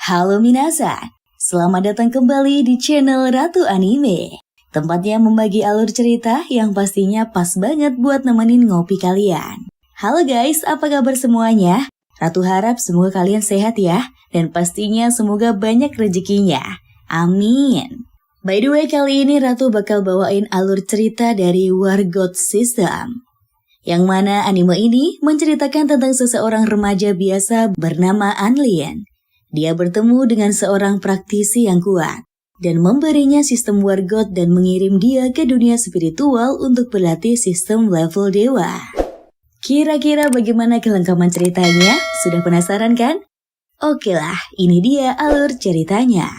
Halo minasan, selamat datang kembali di channel Ratu Anime. Tempatnya membagi alur cerita yang pastinya pas banget buat nemenin ngopi kalian. Halo guys, apa kabar semuanya? Ratu harap semoga kalian sehat ya, dan pastinya semoga banyak rezekinya. Amin. By the way, kali ini Ratu bakal bawain alur cerita dari War God System. Yang mana anime ini menceritakan tentang seseorang remaja biasa bernama Anlin. Dia bertemu dengan seorang praktisi yang kuat dan memberinya sistem War God dan mengirim dia ke dunia spiritual untuk berlatih sistem level dewa. Kira-kira bagaimana kelengkapan ceritanya? Sudah penasaran kan? Oke lah, ini dia alur ceritanya.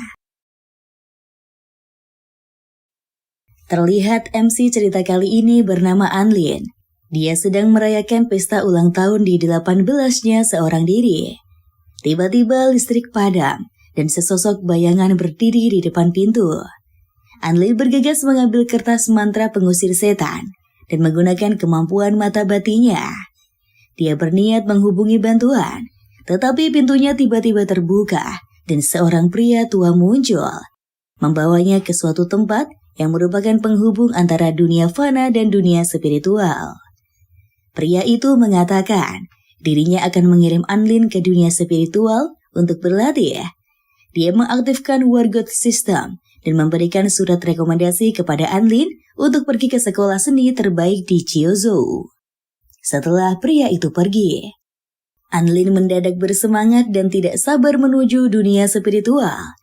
Terlihat MC cerita kali ini bernama Anlin. Dia sedang merayakan pesta ulang tahun di 18-nya seorang diri. Tiba-tiba listrik padam dan sesosok bayangan berdiri di depan pintu. Anlin bergegas mengambil kertas mantra pengusir setan dan menggunakan kemampuan mata batinnya. Dia berniat menghubungi bantuan, tetapi pintunya tiba-tiba terbuka dan seorang pria tua muncul, membawanya ke suatu tempat yang merupakan penghubung antara dunia fana dan dunia spiritual. Pria itu mengatakan dirinya akan mengirim Anlin ke dunia spiritual untuk berlatih. Dia mengaktifkan War God System dan memberikan surat rekomendasi kepada Anlin untuk pergi ke sekolah seni terbaik di Chiozou. Setelah pria itu pergi, Anlin mendadak bersemangat dan tidak sabar menuju dunia spiritual.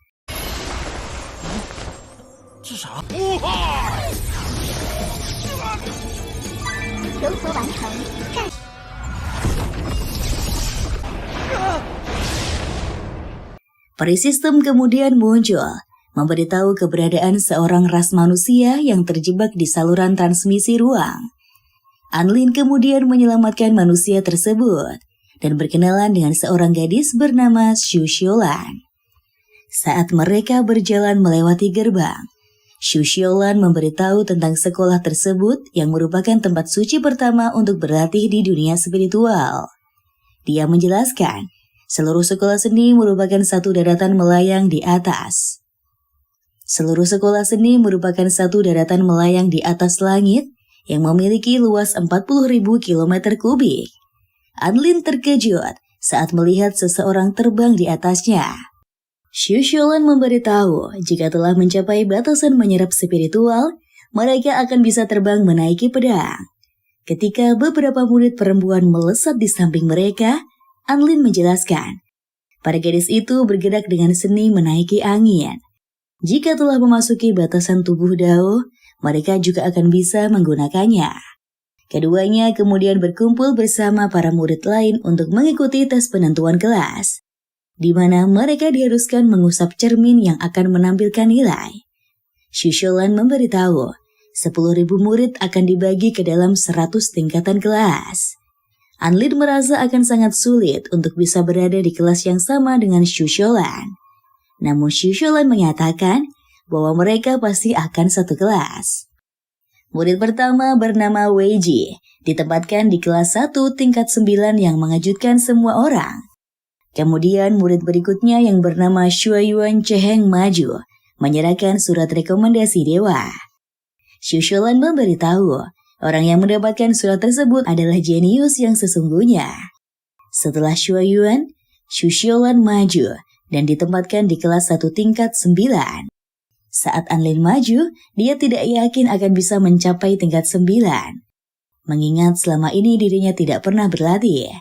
Peri sistem kemudian muncul, memberitahu keberadaan seorang ras manusia yang terjebak di saluran transmisi ruang. Anlin kemudian menyelamatkan manusia tersebut dan berkenalan dengan seorang gadis bernama Xu Xiaolan. Saat mereka berjalan melewati gerbang, Xu Xiaolan memberitahu tentang sekolah tersebut yang merupakan tempat suci pertama untuk berlatih di dunia spiritual. Dia menjelaskan, seluruh sekolah seni merupakan satu daratan melayang di atas. Seluruh sekolah seni merupakan satu daratan melayang di atas langit yang memiliki luas 40.000 km kubik. Anlin terkejut saat melihat seseorang terbang di atasnya. Xu Xiaolan memberitahu jika telah mencapai batasan menyerap spiritual, mereka akan bisa terbang menaiki pedang. Ketika beberapa murid perempuan melesat di samping mereka, Anlin menjelaskan, para gadis itu bergerak dengan seni menaiki angin. Jika telah memasuki batasan tubuh Dao, mereka juga akan bisa menggunakannya. Keduanya kemudian berkumpul bersama para murid lain untuk mengikuti tes penentuan kelas, di mana mereka diharuskan mengusap cermin yang akan menampilkan nilai. Xu Xiaolan memberitahu, 10.000 murid akan dibagi ke dalam 100 tingkatan kelas. Anlin merasa akan sangat sulit untuk bisa berada di kelas yang sama dengan Xu Xiaolan. Namun Xu Xiaolan mengatakan bahwa mereka pasti akan satu kelas. Murid pertama bernama Wei Ji, ditempatkan di kelas 1 tingkat 9 yang mengejutkan semua orang. Kemudian murid berikutnya yang bernama Shuayuan Cheheng maju, menyerahkan surat rekomendasi dewa. Xu Xiaolan memberitahu, orang yang mendapatkan surat tersebut adalah jenius yang sesungguhnya. Setelah Shuayuan, Xu Xiaolan maju dan ditempatkan di kelas 1 tingkat 9. Saat Anlin maju, dia tidak yakin akan bisa mencapai tingkat 9. Mengingat selama ini dirinya tidak pernah berlatih.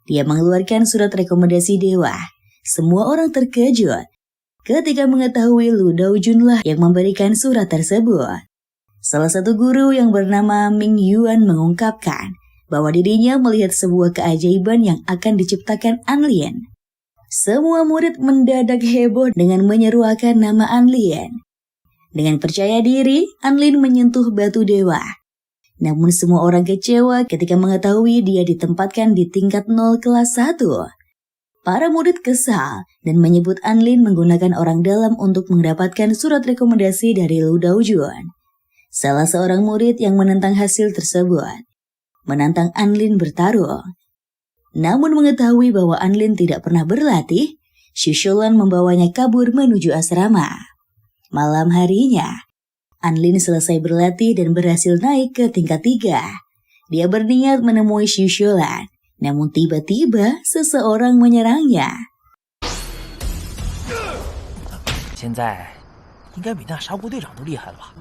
Dia mengeluarkan surat rekomendasi dewa. Semua orang terkejut ketika mengetahui Lu Daojunlah yang memberikan surat tersebut. Salah satu guru yang bernama Ming Yuan mengungkapkan bahwa dirinya melihat sebuah keajaiban yang akan diciptakan Anlin. Semua murid mendadak heboh dengan menyeruakan nama Anlin. Dengan percaya diri, Anlin menyentuh batu dewa. Namun semua orang kecewa ketika mengetahui dia ditempatkan di tingkat 0 kelas 1. Para murid kesal dan menyebut Anlin menggunakan orang dalam untuk mendapatkan surat rekomendasi dari Lu Daojun. Salah seorang murid yang menentang hasil tersebut menantang Anlin bertarung. Namun mengetahui bahwa Anlin tidak pernah berlatih, Xu Shulan membawanya kabur menuju asrama. Malam harinya, Anlin selesai berlatih dan berhasil naik ke tingkat 3. Dia berniat menemui Xu Shulan, namun tiba-tiba seseorang menyerangnya. 现在应该比那沙锅队长都厉害了吧？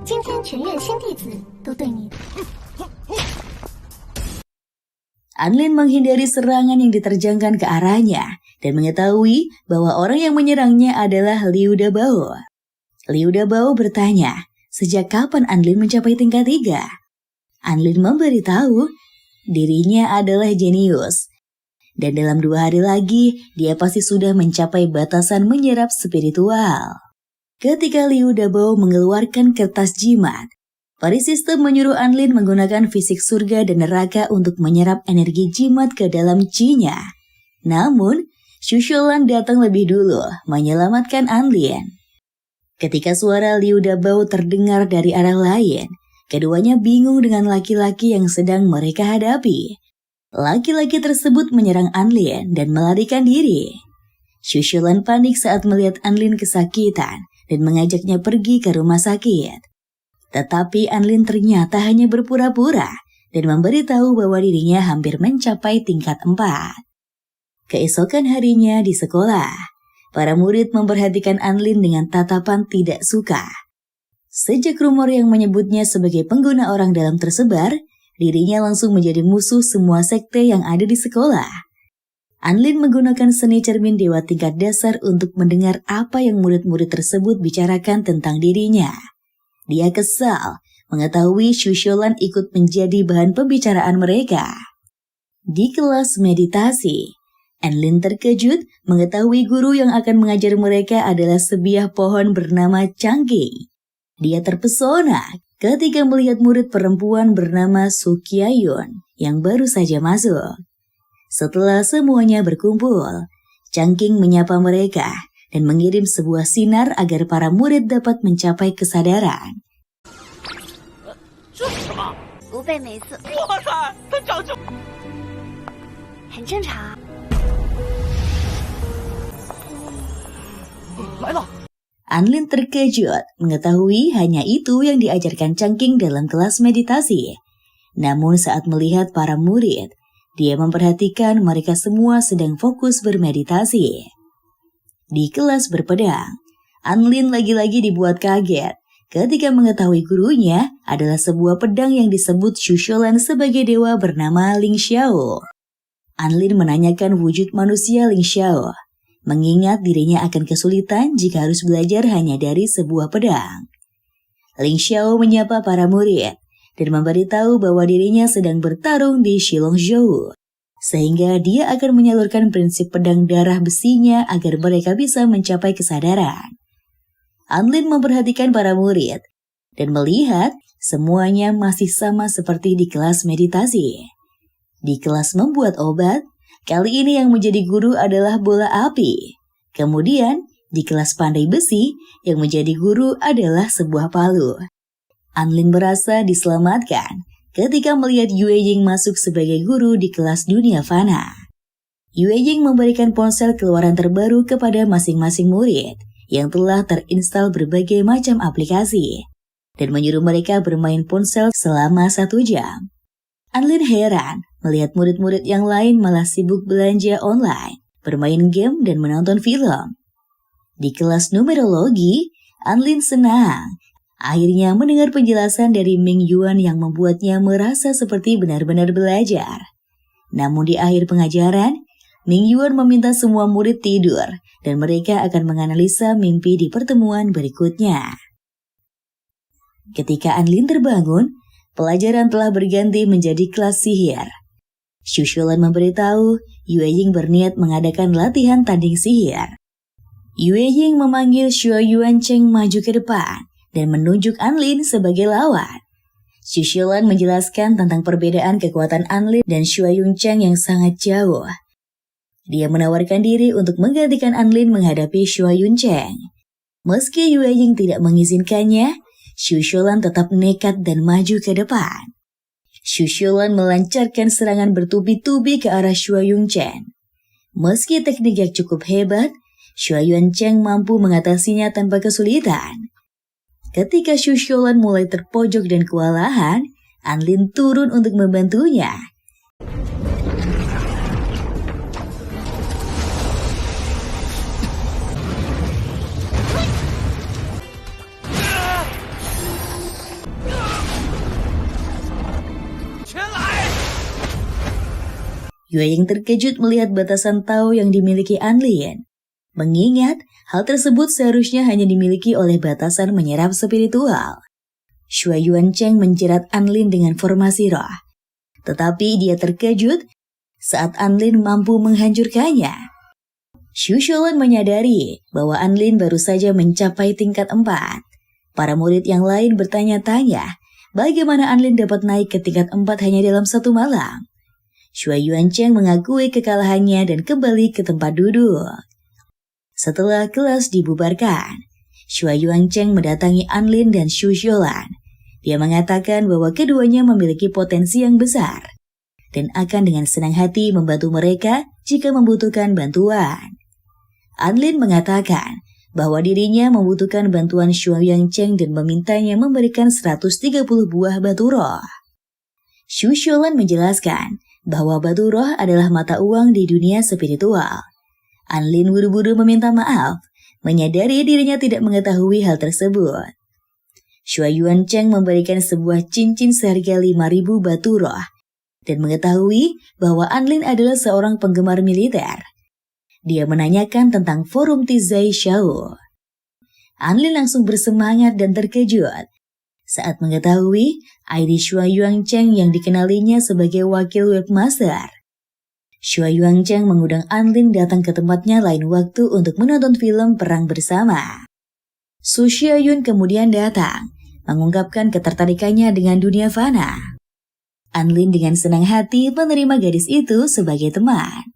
今天全院新弟子都对你。 Anlin menghindari serangan yang diterjangkan ke arahnya dan mengetahui bahwa orang yang menyerangnya adalah Liu Dabao. Liu Dabao bertanya, sejak kapan Anlin mencapai tingkat 3? Anlin memberitahu dirinya adalah jenius. Dan dalam 2 hari lagi, dia pasti sudah mencapai batasan menyerap spiritual. Ketika Liu Dabao mengeluarkan kertas jimat, Parisistem menyuruh Anlin menggunakan fisik surga dan neraka untuk menyerap energi jimat ke dalam chi-nya. Namun, Xu Shulan datang lebih dulu menyelamatkan Anlin. Ketika suara Liu Dabao terdengar dari arah lain, keduanya bingung dengan laki-laki yang sedang mereka hadapi. Laki-laki tersebut menyerang Anlin dan melarikan diri. Xu Shulan panik saat melihat Anlin kesakitan dan mengajaknya pergi ke rumah sakit. Tetapi Anlin ternyata hanya berpura-pura dan memberitahu bahwa dirinya hampir mencapai tingkat 4. Keesokan harinya di sekolah, para murid memperhatikan Anlin dengan tatapan tidak suka. Sejak rumor yang menyebutnya sebagai pengguna orang dalam tersebar, dirinya langsung menjadi musuh semua sekte yang ada di sekolah. Anlin menggunakan seni cermin dewa tingkat dasar untuk mendengar apa yang murid-murid tersebut bicarakan tentang dirinya. Dia kesal mengetahui Xu Shulan ikut menjadi bahan pembicaraan mereka. Di kelas meditasi, Anlin terkejut mengetahui guru yang akan mengajar mereka adalah sebuah pohon bernama Changqing. Dia terpesona ketika melihat murid perempuan bernama Su Qiayun yang baru saja masuk. Setelah semuanya berkumpul, Changqing menyapa mereka dan mengirim sebuah sinar agar para murid dapat mencapai kesadaran. 这是什么？不被美色，哇塞，他长这……很正常。来了。 Anlin terkejut mengetahui hanya itu yang diajarkan Changqing dalam kelas meditasi. Namun saat melihat para murid, dia memperhatikan mereka semua sedang fokus bermeditasi. Di kelas berpedang, Anlin lagi-lagi dibuat kaget ketika mengetahui gurunya adalah sebuah pedang yang disebut Xu Shulan sebagai dewa bernama Ling Xiao. Anlin menanyakan wujud manusia Ling Xiao, mengingat dirinya akan kesulitan jika harus belajar hanya dari sebuah pedang. Ling Xiao menyapa para murid dan memberitahu bahwa dirinya sedang bertarung di Shilongzhou, sehingga dia akan menyalurkan prinsip pedang darah besinya agar mereka bisa mencapai kesadaran. Anlin memperhatikan para murid dan melihat semuanya masih sama seperti di kelas meditasi. Di kelas membuat obat, kali ini yang menjadi guru adalah bola api. Kemudian, di kelas pandai besi, yang menjadi guru adalah sebuah palu. Anlin merasa diselamatkan ketika melihat Yue Ying masuk sebagai guru di kelas dunia fana. Yue Ying memberikan ponsel keluaran terbaru kepada masing-masing murid yang telah terinstal berbagai macam aplikasi dan menyuruh mereka bermain ponsel selama 1 jam. Anlin heran melihat murid-murid yang lain malah sibuk belanja online, bermain game, dan menonton film. Di kelas numerologi, Anlin senang akhirnya mendengar penjelasan dari Ming Yuan yang membuatnya merasa seperti benar-benar belajar. Namun di akhir pengajaran, Ming Yuan meminta semua murid tidur dan mereka akan menganalisa mimpi di pertemuan berikutnya. Ketika Anlin terbangun, pelajaran telah berganti menjadi kelas sihir. Xu Shulan memberitahu Yue Ying berniat mengadakan latihan tanding sihir. Yue Ying memanggil Xue Yuancheng maju ke depan dan menunjuk Anlin sebagai lawan. Xu Shulan menjelaskan tentang perbedaan kekuatan Anlin dan Xue Yuancheng yang sangat jauh. Dia menawarkan diri untuk menggantikan Anlin menghadapi Xue Yuancheng. Meski Yue Ying tidak mengizinkannya, Xu Shulan tetap nekat dan maju ke depan. Xu Shulan melancarkan serangan bertubi-tubi ke arah Xue Yuancheng. Meski teknik yang cukup hebat, Xue Yuancheng mampu mengatasinya tanpa kesulitan. Ketika Xu Xiaolan mulai terpojok dan kewalahan, Anlin turun untuk membantunya. Yue yang terkejut melihat batasan Tao yang dimiliki Anlin. Mengingat hal tersebut seharusnya hanya dimiliki oleh batasan menyerap spiritual. Xue Yuancheng menjerat Anlin dengan formasi roh. Tetapi dia terkejut saat Anlin mampu menghancurkannya. Xu Xiaolan menyadari bahwa Anlin baru saja mencapai tingkat 4. Para murid yang lain bertanya-tanya bagaimana Anlin dapat naik ke tingkat 4 hanya dalam satu malam. Xue Yuancheng mengakui kekalahannya dan kembali ke tempat duduk. Setelah kelas dibubarkan, Xue Yuancheng mendatangi Anlin dan Xu Xiaolan. Dia mengatakan bahwa keduanya memiliki potensi yang besar dan akan dengan senang hati membantu mereka jika membutuhkan bantuan. Anlin mengatakan bahwa dirinya membutuhkan bantuan Xue Yuancheng dan memintanya memberikan 130 buah batu roh. Xu Xiaolan menjelaskan bahwa batu roh adalah mata uang di dunia spiritual. Anlin buru-buru meminta maaf, menyadari dirinya tidak mengetahui hal tersebut. Xue Yuancheng memberikan sebuah cincin seharga 5.000 batu roh dan mengetahui bahwa Anlin adalah seorang penggemar militer. Dia menanyakan tentang forum Tizai Shao. Anlin langsung bersemangat dan terkejut saat mengetahui ID Xue Yuancheng yang dikenalinya sebagai wakil webmaster. Xue Yuancheng mengundang Anlin datang ke tempatnya lain waktu untuk menonton film perang bersama. Su Xiaoyun kemudian datang, mengungkapkan ketertarikannya dengan dunia fana. Anlin dengan senang hati menerima gadis itu sebagai teman.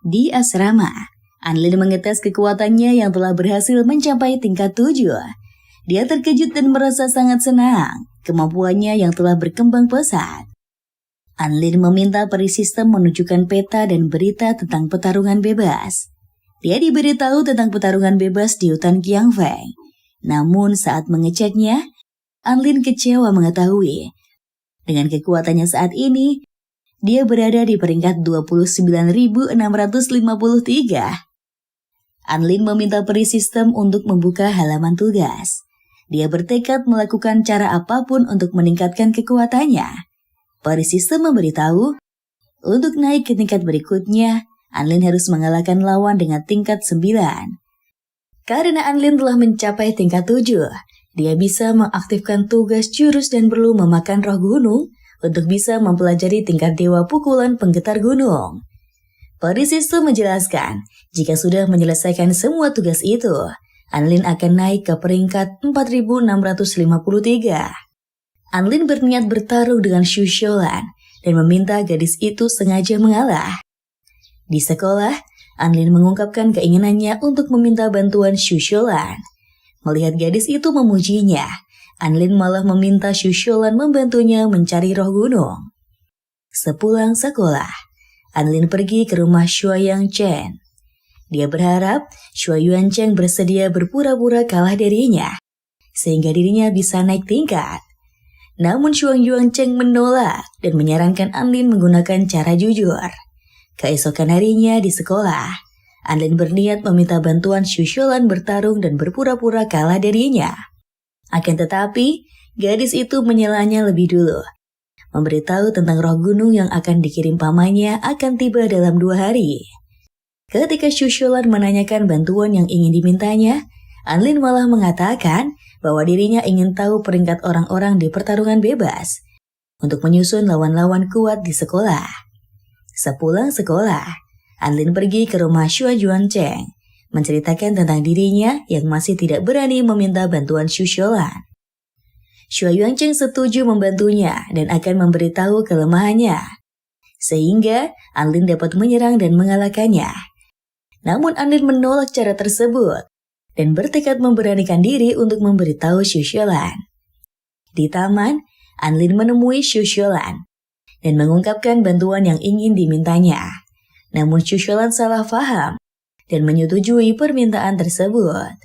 Di asrama, Anlin mengetes kekuatannya yang telah berhasil mencapai tingkat 7. Dia terkejut dan merasa sangat senang kemampuannya yang telah berkembang pesat. Anlin meminta peri sistem menunjukkan peta dan berita tentang pertarungan bebas. Dia diberitahu tentang pertarungan bebas di hutan Qiangfeng. Namun saat mengeceknya, Anlin kecewa mengetahui dengan kekuatannya saat ini, dia berada di peringkat 29.653. Anlin meminta peri sistem untuk membuka halaman tugas. Dia bertekad melakukan cara apapun untuk meningkatkan kekuatannya. Peri sistem memberitahu, untuk naik ke tingkat berikutnya, Anlin harus mengalahkan lawan dengan tingkat 9. Karena Anlin telah mencapai tingkat 7, dia bisa mengaktifkan tugas jurus dan perlu memakan roh gunung untuk bisa mempelajari tingkat dewa pukulan penggetar gunung. Peri sistem menjelaskan, jika sudah menyelesaikan semua tugas itu, Anlin akan naik ke peringkat 4.653. Anlin berniat bertarung dengan Xu Xiaolan dan meminta gadis itu sengaja mengalah. Di sekolah, Anlin mengungkapkan keinginannya untuk meminta bantuan Xu Xiaolan. Melihat gadis itu memujinya, Anlin malah meminta Xu Xiaolan membantunya mencari roh gunung. Sepulang sekolah, Anlin pergi ke rumah Xue Yuancheng. Dia berharap Xue Yuancheng bersedia berpura-pura kalah darinya, sehingga dirinya bisa naik tingkat. Namun Xue Yuancheng menolak dan menyarankan Anlin menggunakan cara jujur. Keesokan harinya di sekolah, Anlin berniat meminta bantuan Xu Xiaolan bertarung dan berpura-pura kalah darinya. Akan tetapi, gadis itu menyelanya lebih dulu, memberitahu tentang roh gunung yang akan dikirim pamannya akan tiba dalam 2 hari. Ketika Xu Xiaolan menanyakan bantuan yang ingin dimintanya, Anlin malah mengatakan bahwa dirinya ingin tahu peringkat orang-orang di pertarungan bebas untuk menyusun lawan-lawan kuat di sekolah. Sepulang sekolah, Anlin pergi ke rumah Xue Yuancheng, menceritakan tentang dirinya yang masih tidak berani meminta bantuan Xu Xiaolan. Xue Yuancheng setuju membantunya dan akan memberitahu kelemahannya, sehingga Anlin dapat menyerang dan mengalahkannya. Namun Anlin menolak cara tersebut dan bertekad memberanikan diri untuk memberitahu Xu Xiaolan. Di taman, Anlin menemui Xu Xiaolan dan mengungkapkan bantuan yang ingin dimintanya. Namun Xu Sholan salah paham dan menyetujui permintaan tersebut.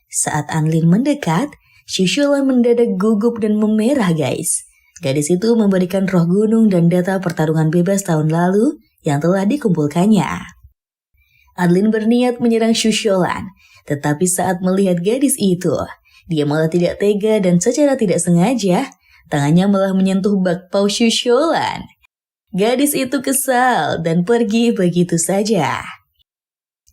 Saat Anlin mendekat, Xu Sholan mendadak gugup dan memerah guys. Gadis itu memberikan roh gunung dan data pertarungan bebas tahun lalu yang telah dikumpulkannya. Anlin berniat menyerang Xu Sholan, tetapi saat melihat gadis itu, dia malah tidak tega dan secara tidak sengaja, tangannya malah menyentuh bakpao Xu Sholan. Gadis itu kesal dan pergi begitu saja.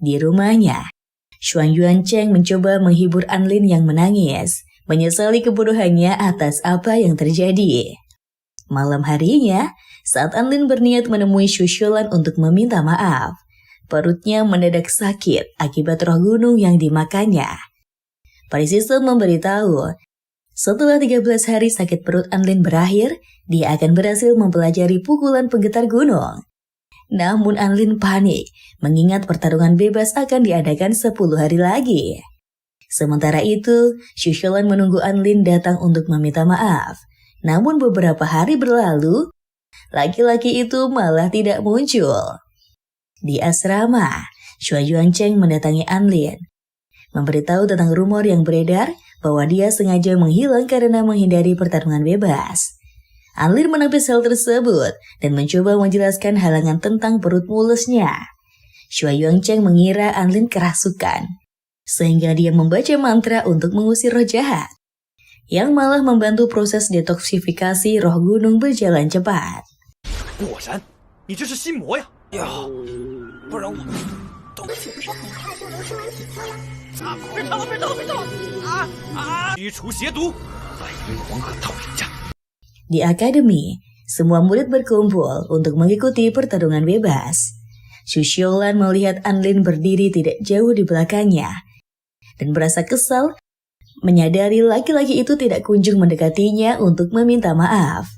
Di rumahnya, Xuan Yuancheng mencoba menghibur Anlin yang menangis, menyesali kebodohannya atas apa yang terjadi. Malam harinya, saat Anlin berniat menemui Xu Sholan untuk meminta maaf, perutnya mendadak sakit akibat roh gunung yang dimakannya. Parisisem memberitahu, setelah 13 hari sakit perut Anlin berakhir, dia akan berhasil mempelajari pukulan penggetar gunung. Namun Anlin panik, mengingat pertarungan bebas akan diadakan 10 hari lagi. Sementara itu, Xu Sholan menunggu Anlin datang untuk meminta maaf. Namun beberapa hari berlalu, laki-laki itu malah tidak muncul. Di asrama, Xuan Yuancheng mendatangi Anlin, memberitahu tentang rumor yang beredar bahwa dia sengaja menghilang karena menghindari pertarungan bebas. Anlin menepis hal tersebut dan mencoba menjelaskan halangan tentang perut mulusnya. Xuan Yuancheng mengira Anlin kerasukan, sehingga dia membaca mantra untuk mengusir roh jahat, yang malah membantu proses detoksifikasi roh gunung berjalan cepat. 果然，你这是心魔呀！呀，不然我们都去不是很快就能升完体测了？啊，别吵了，别吵了，别吵了！啊！驱除邪毒，来与黄河道人家。 Di akademi, semua murid berkumpul untuk mengikuti pertarungan bebas. Xu Sholan melihat Anlin berdiri tidak jauh di belakangnya dan merasa kesal menyadari laki-laki itu tidak kunjung mendekatinya untuk meminta maaf.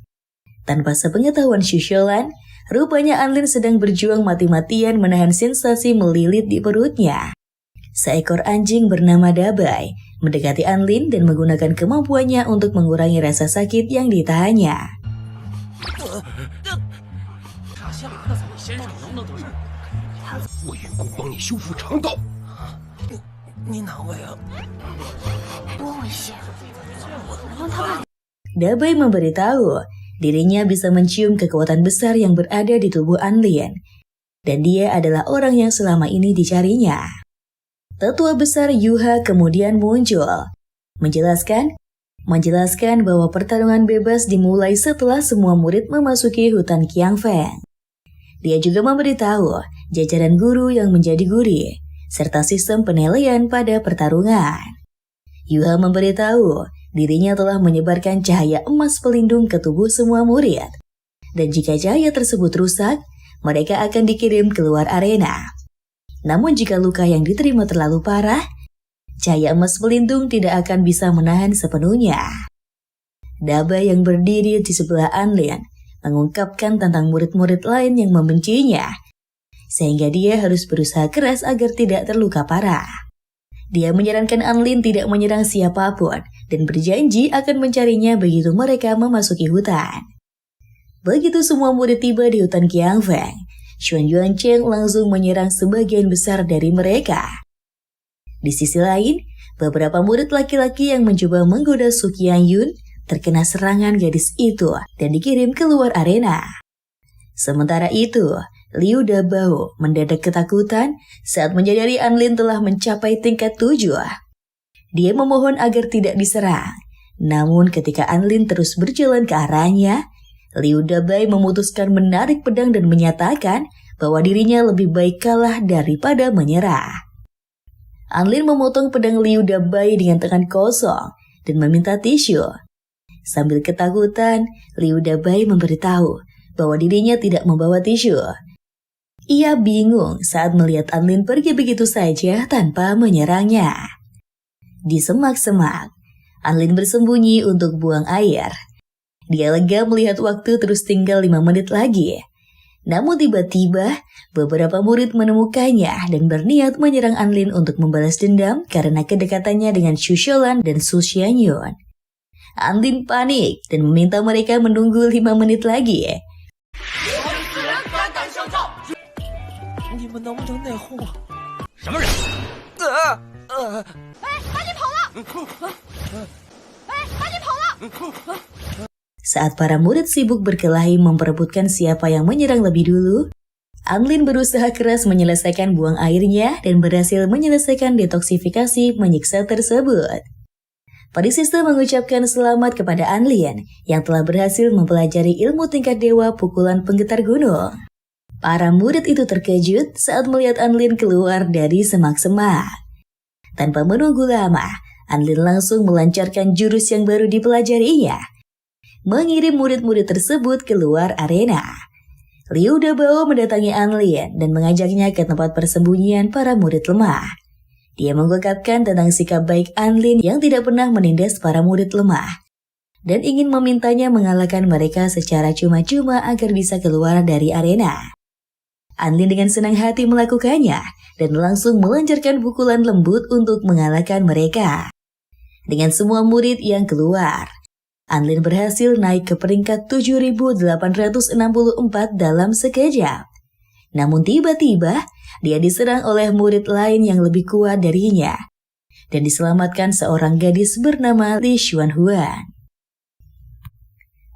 Tanpa sepengetahuan Xu Sholan, rupanya Anlin sedang berjuang mati-matian menahan sensasi melilit di perutnya. Seekor anjing bernama Dabai mendekati Anlin dan menggunakan kemampuannya untuk mengurangi rasa sakit yang ditahannya. 我员工帮你修复肠道。你哪位啊？多危险！让他们 Dabai memberitahu dirinya bisa mencium kekuatan besar yang berada di tubuh Anlin, dan dia adalah orang yang selama ini dicarinya. Tetua besar Yuha kemudian muncul, menjelaskan bahwa pertarungan bebas dimulai setelah semua murid memasuki hutan Qiangfeng. Dia juga memberitahu jajaran guru yang menjadi guri, serta sistem penilaian pada pertarungan. Yuha memberitahu dirinya telah menyebarkan cahaya emas pelindung ke tubuh semua murid, dan jika cahaya tersebut rusak, mereka akan dikirim keluar arena. Namun jika luka yang diterima terlalu parah, cahaya emas pelindung tidak akan bisa menahan sepenuhnya. Dabai yang berdiri di sebelah Anlin mengungkapkan tentang murid-murid lain yang membencinya, sehingga dia harus berusaha keras agar tidak terluka parah. Dia menyarankan Anlin tidak menyerang siapapun dan berjanji akan mencarinya begitu mereka memasuki hutan. Begitu semua murid tiba di hutan Qiangfeng, Xuan Yuancheng langsung menyerang sebagian besar dari mereka. Di sisi lain, beberapa murid laki-laki yang mencoba menggoda Su Qianyun terkena serangan gadis itu dan dikirim keluar arena. Sementara itu, Liu Dabao mendadak ketakutan saat menyadari Anlin telah mencapai tingkat 7. Dia memohon agar tidak diserang. Namun ketika Anlin terus berjalan ke arahnya, Liu Dabai memutuskan menarik pedang dan menyatakan bahwa dirinya lebih baik kalah daripada menyerah. Anlin memotong pedang Liu Dabai dengan tangan kosong dan meminta tisu. Sambil ketakutan, Liu Dabai memberitahu bahwa dirinya tidak membawa tisu. Ia bingung saat melihat Anlin pergi begitu saja tanpa menyerangnya. Di semak-semak, Anlin bersembunyi untuk buang air. Dia lega melihat waktu terus tinggal 5 menit lagi. Namun tiba-tiba, beberapa murid menemukannya dan berniat menyerang Anlin untuk membalas dendam karena kedekatannya dengan Xu Sholan dan Su Xianyun. Anlin panik dan meminta mereka menunggu 5 menit lagi. 你们能不能内讧啊？什么人？把你跑了！把你跑了！ Saat para murid sibuk berkelahi memperebutkan siapa yang menyerang lebih dulu, Anlin berusaha keras menyelesaikan buang airnya dan berhasil menyelesaikan detoksifikasi menyiksa tersebut. Parisista mengucapkan selamat kepada Anlin yang telah berhasil mempelajari ilmu tingkat dewa pukulan penggetar gunung. Para murid itu terkejut saat melihat Anlin keluar dari semak-semak. Tanpa menunggu lama, Anlin langsung melancarkan jurus yang baru dipelajarinya, mengirim murid-murid tersebut keluar arena. Liu Dabao mendatangi Anlin dan mengajaknya ke tempat persembunyian para murid lemah. Dia mengungkapkan tentang sikap baik Anlin yang tidak pernah menindas para murid lemah dan ingin memintanya mengalahkan mereka secara cuma-cuma agar bisa keluar dari arena. Anlin dengan senang hati melakukannya dan langsung melancarkan pukulan lembut untuk mengalahkan mereka. Dengan semua murid yang keluar, Anlin berhasil naik ke peringkat 7.864 dalam sekejap. Namun tiba-tiba, dia diserang oleh murid lain yang lebih kuat darinya dan diselamatkan seorang gadis bernama Li Xuanhuan.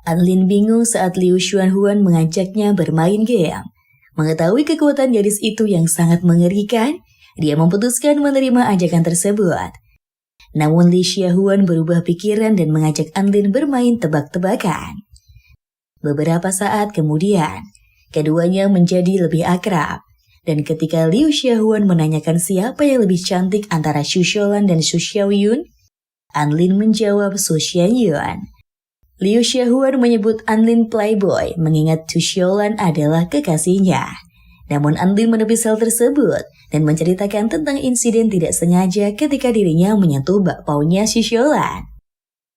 Anlin bingung saat Liu Xuanhuan mengajaknya bermain game. Mengetahui kekuatan gadis itu yang sangat mengerikan, dia memutuskan menerima ajakan tersebut. Namun Li Xuanhuan berubah pikiran dan mengajak Anlin bermain tebak-tebakan. Beberapa saat kemudian, keduanya menjadi lebih akrab. Dan ketika Liu Xuanhuan menanyakan siapa yang lebih cantik antara Xu Xiaolan dan Xu Xiaoyun, Anlin menjawab Xu Xianyuan. Liu Xuanhuan menyebut Anlin playboy mengingat Xu Xiaolan adalah kekasihnya. Namun Anlin menepis hal tersebut dan menceritakan tentang insiden tidak sengaja ketika dirinya menyentuh bakpaunya Xu Xiaolan.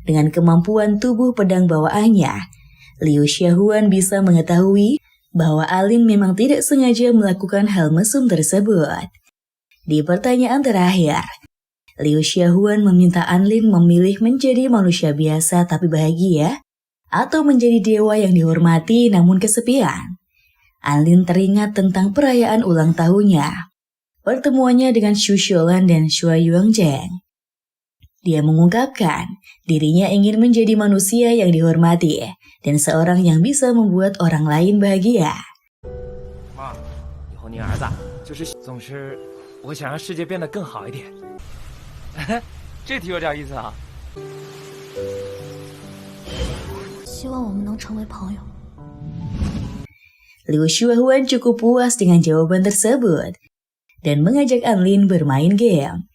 Dengan kemampuan tubuh pedang bawaannya, Liu Xuanhuan bisa mengetahui bahwa Anlin memang tidak sengaja melakukan hal mesum tersebut. Di pertanyaan terakhir, Liu Xuanhuan meminta Anlin memilih menjadi manusia biasa tapi bahagia atau menjadi dewa yang dihormati namun kesepian. Anlin teringat tentang perayaan ulang tahunnya, pertemuannya dengan Xu Xiaolan dan Xu Yuangjing. Dia mengungkapkan dirinya ingin menjadi manusia yang dihormati dan seorang yang bisa membuat orang lain bahagia. 妈，以后你儿子总是我想让世界变得更好一点。这题有点意思啊。希望我们能成为朋友。 Liu Xuanhuan cukup puas dengan jawaban tersebut dan mengajak Anlin bermain game.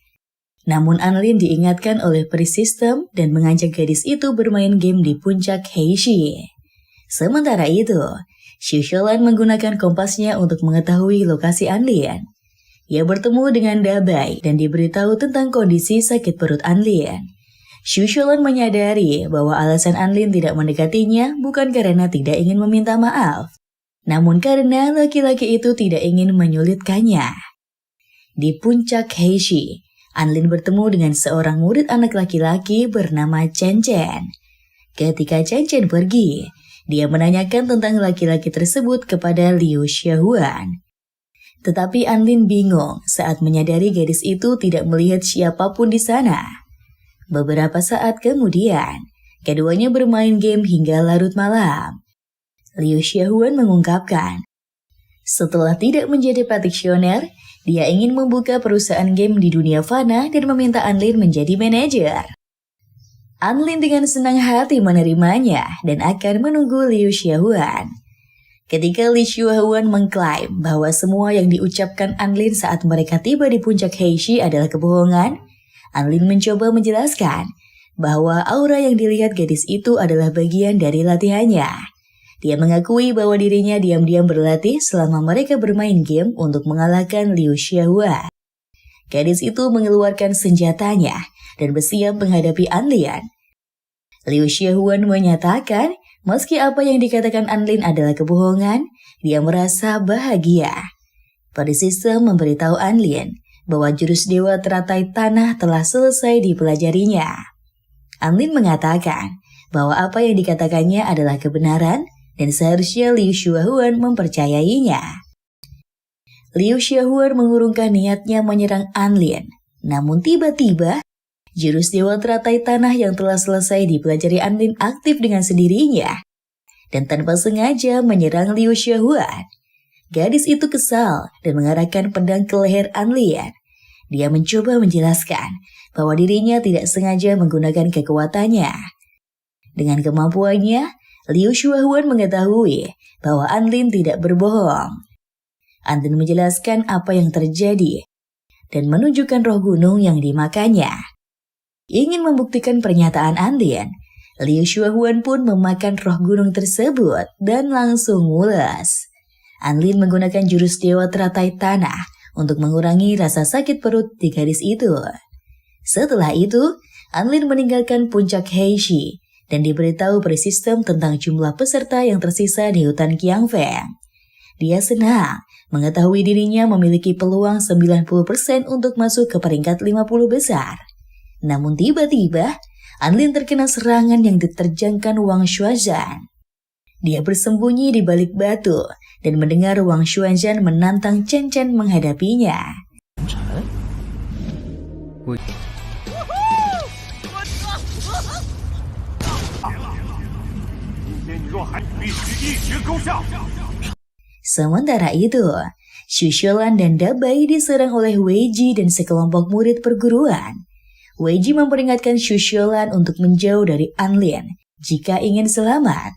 Namun Anlin diingatkan oleh peri sistem dan mengajak gadis itu bermain game di puncak Heishi. Sementara itu, Xu Xiaolan menggunakan kompasnya untuk mengetahui lokasi Anlin. Ia bertemu dengan Dabai dan diberitahu tentang kondisi sakit perut Anlin. Xu Xiaolan menyadari bahwa alasan Anlin tidak mendekatinya bukan karena tidak ingin meminta maaf, namun karena laki-laki itu tidak ingin menyulitkannya. Di puncak Heishi, Anlin bertemu dengan seorang murid anak laki-laki bernama Chen Chen. Ketika Chen Chen pergi, dia menanyakan tentang laki-laki tersebut kepada Liu Xuanhuan. Tetapi Anlin bingung saat menyadari gadis itu tidak melihat siapapun di sana. Beberapa saat kemudian, keduanya bermain game hingga larut malam. Liu Xuanhuan mengungkapkan, setelah tidak menjadi praktikuner, dia ingin membuka perusahaan game di dunia fana dan meminta Anlin menjadi manajer. Anlin dengan senang hati menerimanya dan akan menunggu Liu Xuanhuan. Ketika Liu Xuanhuan mengklaim bahwa semua yang diucapkan Anlin saat mereka tiba di puncak Heishi adalah kebohongan, Anlin mencoba menjelaskan bahwa aura yang dilihat gadis itu adalah bagian dari latihannya. Dia mengakui bahwa dirinya diam-diam berlatih selama mereka bermain game untuk mengalahkan Liu Xuanhuan. Gadis itu mengeluarkan senjatanya dan bersiap menghadapi Anlin. Liu Xuanhuan menyatakan, meski apa yang dikatakan Anlin adalah kebohongan, dia merasa bahagia. Peri sistem memberitahu Anlin bahwa jurus dewa teratai tanah telah selesai dipelajarinya. Anlin mengatakan bahwa apa yang dikatakannya adalah kebenaran dan seharusnya Liu Xuanhuan mempercayainya. Liu Xiaohuan mengurungkan niatnya menyerang Anlin. Namun tiba-tiba, jurus Dewa Teratai Tanah yang telah selesai dipelajari Anlin aktif dengan sendirinya dan tanpa sengaja menyerang Liu Xiaohuan. Gadis itu kesal dan mengarahkan pedang ke leher Anlin. Dia mencoba menjelaskan bahwa dirinya tidak sengaja menggunakan kekuatannya. Dengan kemampuannya, Liu Xiaohuan mengetahui bahwa Anlin tidak berbohong. Anlin menjelaskan apa yang terjadi dan menunjukkan roh gunung yang dimakannya. Ingin membuktikan pernyataan Anlin, Liu Xiaohuan pun memakan roh gunung tersebut dan langsung mules. Anlin menggunakan jurus Dewa Teratai Tanah untuk mengurangi rasa sakit perut di gadis itu. Setelah itu, Anlin meninggalkan puncak Heishi dan diberitahu Persistem tentang jumlah peserta yang tersisa di hutan Qiangfeng. Dia senang mengetahui dirinya memiliki peluang 90% untuk masuk ke peringkat 50 besar. Namun tiba-tiba, Anlin terkena serangan yang diterjangkan Wang Xuanzan. Dia bersembunyi di balik batu dan mendengar Wang Xuanzan menantang Chen Chen menghadapinya. Sementara itu, Xu Xuelan dan Dabai diserang oleh Wei Ji dan sekelompok murid perguruan. Wei Ji memperingatkan Xu Xuelan untuk menjauh dari Anlin jika ingin selamat.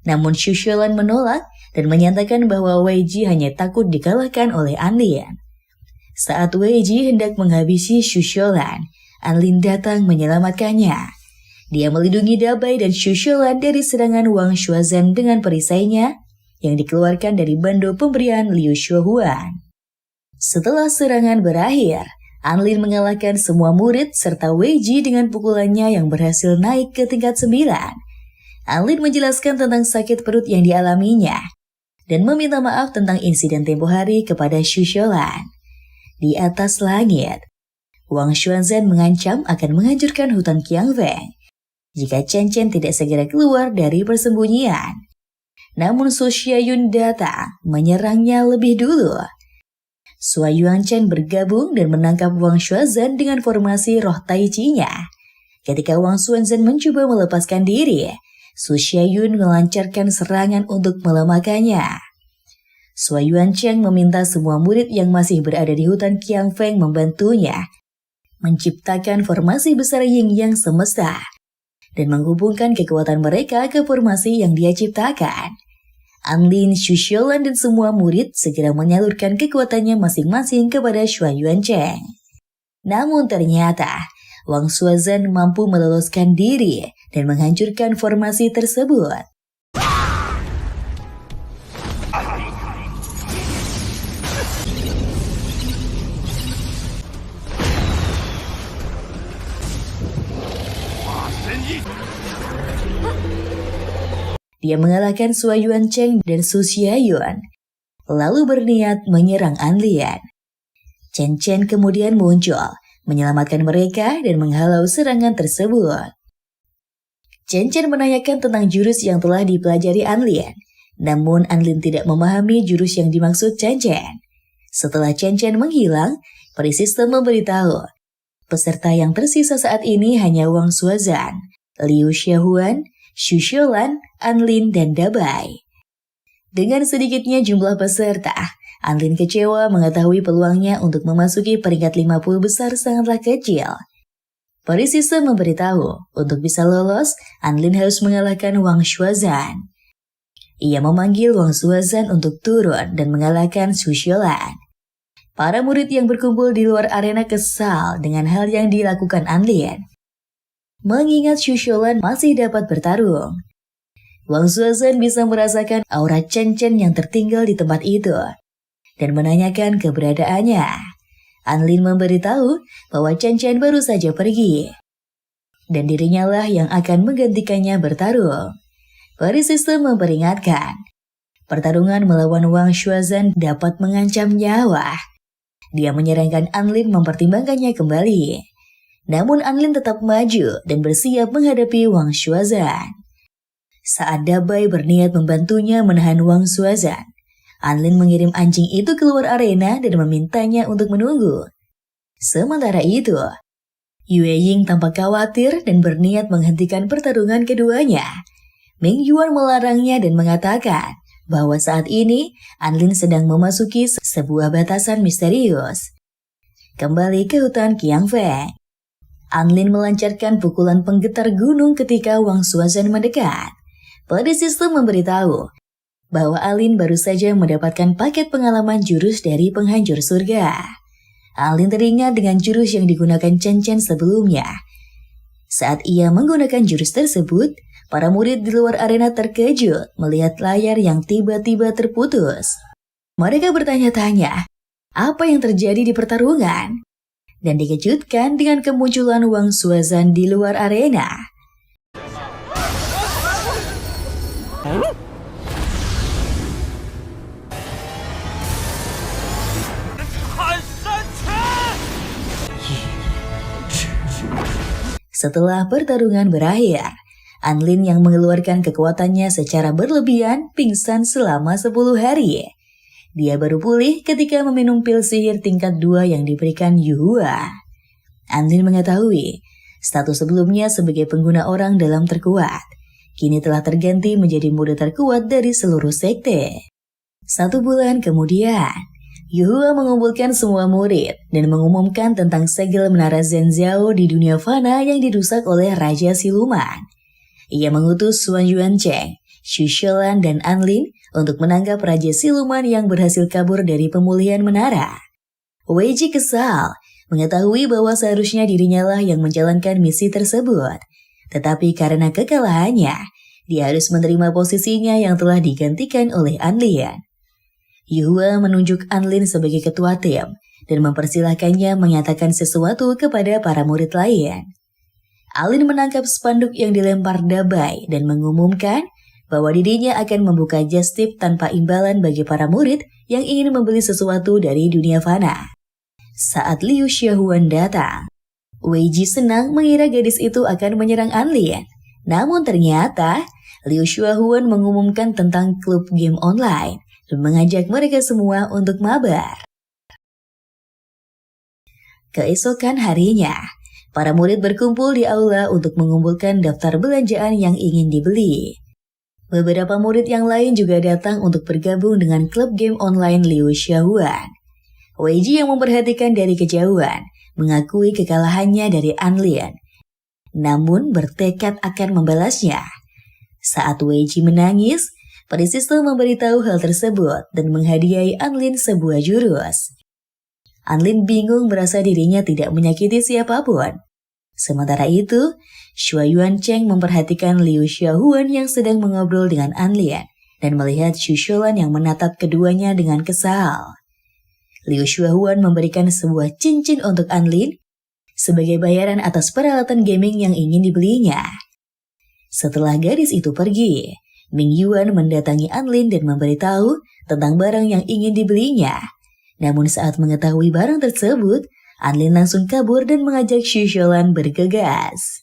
Namun Xu Xuelan menolak dan menyatakan bahwa Wei Ji hanya takut dikalahkan oleh Anlin. Saat Wei Ji hendak menghabisi Xu Xuelan, Anlin datang menyelamatkannya. Dia melindungi Dabai dan Xu Xuelan dari serangan Wang Xuanzan dengan perisainya yang dikeluarkan dari bando pemberian Liu Xiaohuan. Setelah serangan berakhir, Anlin mengalahkan semua murid serta Wei Ji dengan pukulannya yang berhasil naik ke tingkat 9. Anlin menjelaskan tentang sakit perut yang dialaminya dan meminta maaf tentang insiden tempo hari kepada Xu Xuelan. Di atas langit, Wang Xuanzan mengancam akan menghancurkan hutan Qiangfeng jika Chen Chen tidak segera keluar dari persembunyian. Namun Su Xiayun datang menyerangnya lebih dulu. Sua Yuanchen bergabung dan menangkap Wang Xuanzan dengan formasi roh Tai Chi-nya. Ketika Wang Xuanzan mencoba melepaskan diri, Su Xiayun melancarkan serangan untuk melemahkannya. Sua Yuanchen meminta semua murid yang masih berada di hutan Qiangfeng membantunya menciptakan formasi besar Yin Yang semesta dan menghubungkan kekuatan mereka ke formasi yang dia ciptakan. Anlin, Xu Xuelan dan semua murid segera menyalurkan kekuatannya masing-masing kepada Sua Yuanchen. Namun ternyata, Wang Xuanzan mampu meloloskan diri dan menghancurkan formasi tersebut. Dia mengalahkan Sua Yuanchen dan Su Xiayun, lalu berniat menyerang Anlin. Chen Chen kemudian muncul, menyelamatkan mereka dan menghalau serangan tersebut. Chen Chen menanyakan tentang jurus yang telah dipelajari Anlin, namun Anlin tidak memahami jurus yang dimaksud Chen Chen. Setelah Chen Chen menghilang, Persistem memberitahu, peserta yang tersisa saat ini hanya Wang Xuanzan, Liu Xiaohuan, Xu Xuelan, Anlin, dan Dabai. Dengan sedikitnya jumlah peserta, Anlin kecewa mengetahui peluangnya untuk memasuki peringkat 50 besar sangatlah kecil. Persistem memberitahu, untuk bisa lolos, Anlin harus mengalahkan Wang Xuanzan. Ia memanggil Wang Xuanzan untuk turun dan mengalahkan Xu Xuelan. Para murid yang berkumpul di luar arena kesal dengan hal yang dilakukan Anlin. Mengingat Xu Xuelan masih dapat bertarung, Wang Xuanzan bisa merasakan aura Chen Chen yang tertinggal di tempat itu dan menanyakan keberadaannya. Anlin memberitahu bahwa Chen Chen baru saja pergi dan dirinya lah yang akan menggantikannya bertarung. Persistem memperingatkan, pertarungan melawan Wang Xuanzan dapat mengancam nyawa. Dia menyarankan Anlin mempertimbangkannya kembali. Namun Anlin tetap maju dan bersiap menghadapi Wang Xuanzan. Saat Dabai berniat membantunya menahan Wang Xuanzan, Anlin mengirim anjing itu keluar arena dan memintanya untuk menunggu. Sementara itu, Yue Ying tampak khawatir dan berniat menghentikan pertarungan keduanya. Ming Yuan melarangnya dan mengatakan bahwa saat ini Anlin sedang memasuki sebuah batasan misterius. Kembali ke hutan Qiangfeng, Anlin melancarkan pukulan penggetar gunung ketika Wang Suozhen mendekat. Pada sistem memberitahu bahwa Anlin baru saja mendapatkan paket pengalaman jurus dari penghancur surga. Anlin teringat dengan jurus yang digunakan Chen Chen sebelumnya. Saat ia menggunakan jurus tersebut, para murid di luar arena terkejut melihat layar yang tiba-tiba terputus. Mereka bertanya-tanya, apa yang terjadi di pertarungan? Dan dikejutkan dengan kemunculan Wang Suozhen di luar arena. Setelah pertarungan berakhir, Anlin yang mengeluarkan kekuatannya secara berlebihan pingsan selama 10 hari. Dia baru pulih ketika meminum pil sihir tingkat 2 yang diberikan Yuhua. Anlin mengetahui status sebelumnya sebagai pengguna orang dalam terkuat kini telah terganti menjadi murid terkuat dari seluruh sekte. 1 bulan kemudian, Yuhua mengumpulkan semua murid dan mengumumkan tentang segel menara Zhenjiao di dunia fana yang dirusak oleh Raja Siluman. Ia mengutus Suan Yuancheng, Xu Shelan, dan Anlin untuk menangkap Raja Siluman yang berhasil kabur dari pemulihan menara. Wei Ji kesal mengetahui bahwa seharusnya dirinya lah yang menjalankan misi tersebut. Tetapi karena kekalahannya, dia harus menerima posisinya yang telah digantikan oleh Anlin. Yuhua menunjuk Anlin sebagai ketua tim dan mempersilahkannya menyatakan sesuatu kepada para murid lain. Anlin menangkap spanduk yang dilempar Dabai dan mengumumkan bahwa dirinya akan membuka just tip tanpa imbalan bagi para murid yang ingin membeli sesuatu dari dunia fana. Saat Liu Xiaohuan datang, Wei Ji senang mengira gadis itu akan menyerang Anlin. Namun ternyata, Liu Xiaohuan mengumumkan tentang klub game online dan mengajak mereka semua untuk mabar. Keesokan harinya, para murid berkumpul di aula untuk mengumpulkan daftar belanjaan yang ingin dibeli. Beberapa murid yang lain juga datang untuk bergabung dengan klub game online Liu Xiaohuan. Wei Ji yang memperhatikan dari kejauhan mengakui kekalahannya dari Anlin, namun bertekad akan membalasnya. Saat Wei Ji menangis, Parisisto memberitahu hal tersebut dan menghadiahi Anlin sebuah jurus. Anlin bingung merasa dirinya tidak menyakiti siapapun. Sementara itu, Xu Yuancheng memperhatikan Liu Xiaohuan yang sedang mengobrol dengan Anlin dan melihat Xu Shelan yang menatap keduanya dengan kesal. Liu Xiaohuan memberikan sebuah cincin untuk Anlin sebagai bayaran atas peralatan gaming yang ingin dibelinya. Setelah gadis itu pergi, Ming Yuan mendatangi Anlin dan memberitahu tentang barang yang ingin dibelinya. Namun saat mengetahui barang tersebut, Anlin langsung kabur dan mengajak Xu Shelan bergegas.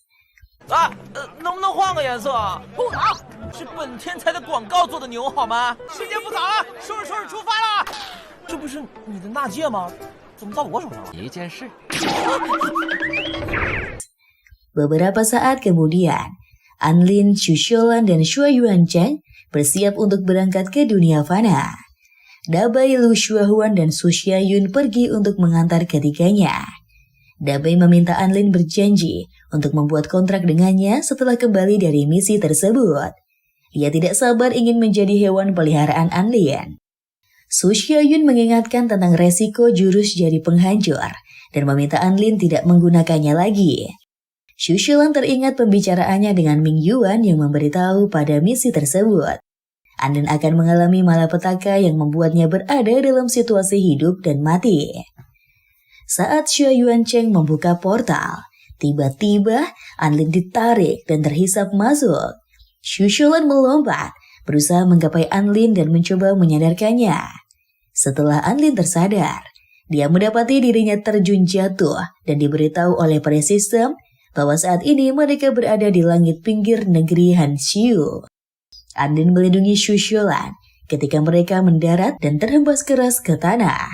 能不能换个颜色啊？不好，是本天才的广告做的牛好吗？时间不早了，收拾收拾出发了。这不是你的纳戒吗？怎么到我手上了？一件事。Beberapa saat kemudian, Anlin, Xu Shelan, dan Xu Yuancheng bersiap untuk berangkat ke dunia fana. Dabai, Liu Xiaohuan, dan Su Xiayun pergi untuk mengantar ketiganya. Dabai meminta Anlin berjanji untuk membuat kontrak dengannya setelah kembali dari misi tersebut. Ia tidak sabar ingin menjadi hewan peliharaan Anlin. Su Xiayun mengingatkan tentang resiko jurus jari penghancur dan meminta Anlin tidak menggunakannya lagi. Xu Shelan teringat pembicaraannya dengan Ming Yuan yang memberitahu pada misi tersebut Anlin akan mengalami malapetaka yang membuatnya berada dalam situasi hidup dan mati. Saat Xu Yuancheng membuka portal, tiba-tiba Anlin ditarik dan terhisap masuk. Xu Shelan melompat, berusaha menggapai Anlin dan mencoba menyadarkannya. Setelah Anlin tersadar, dia mendapati dirinya terjun jatuh dan diberitahu oleh Presistem bahwa saat ini mereka berada di langit pinggir negeri Hanxiu. Anlin melindungi Xu Shelan ketika mereka mendarat dan terhempas keras ke tanah.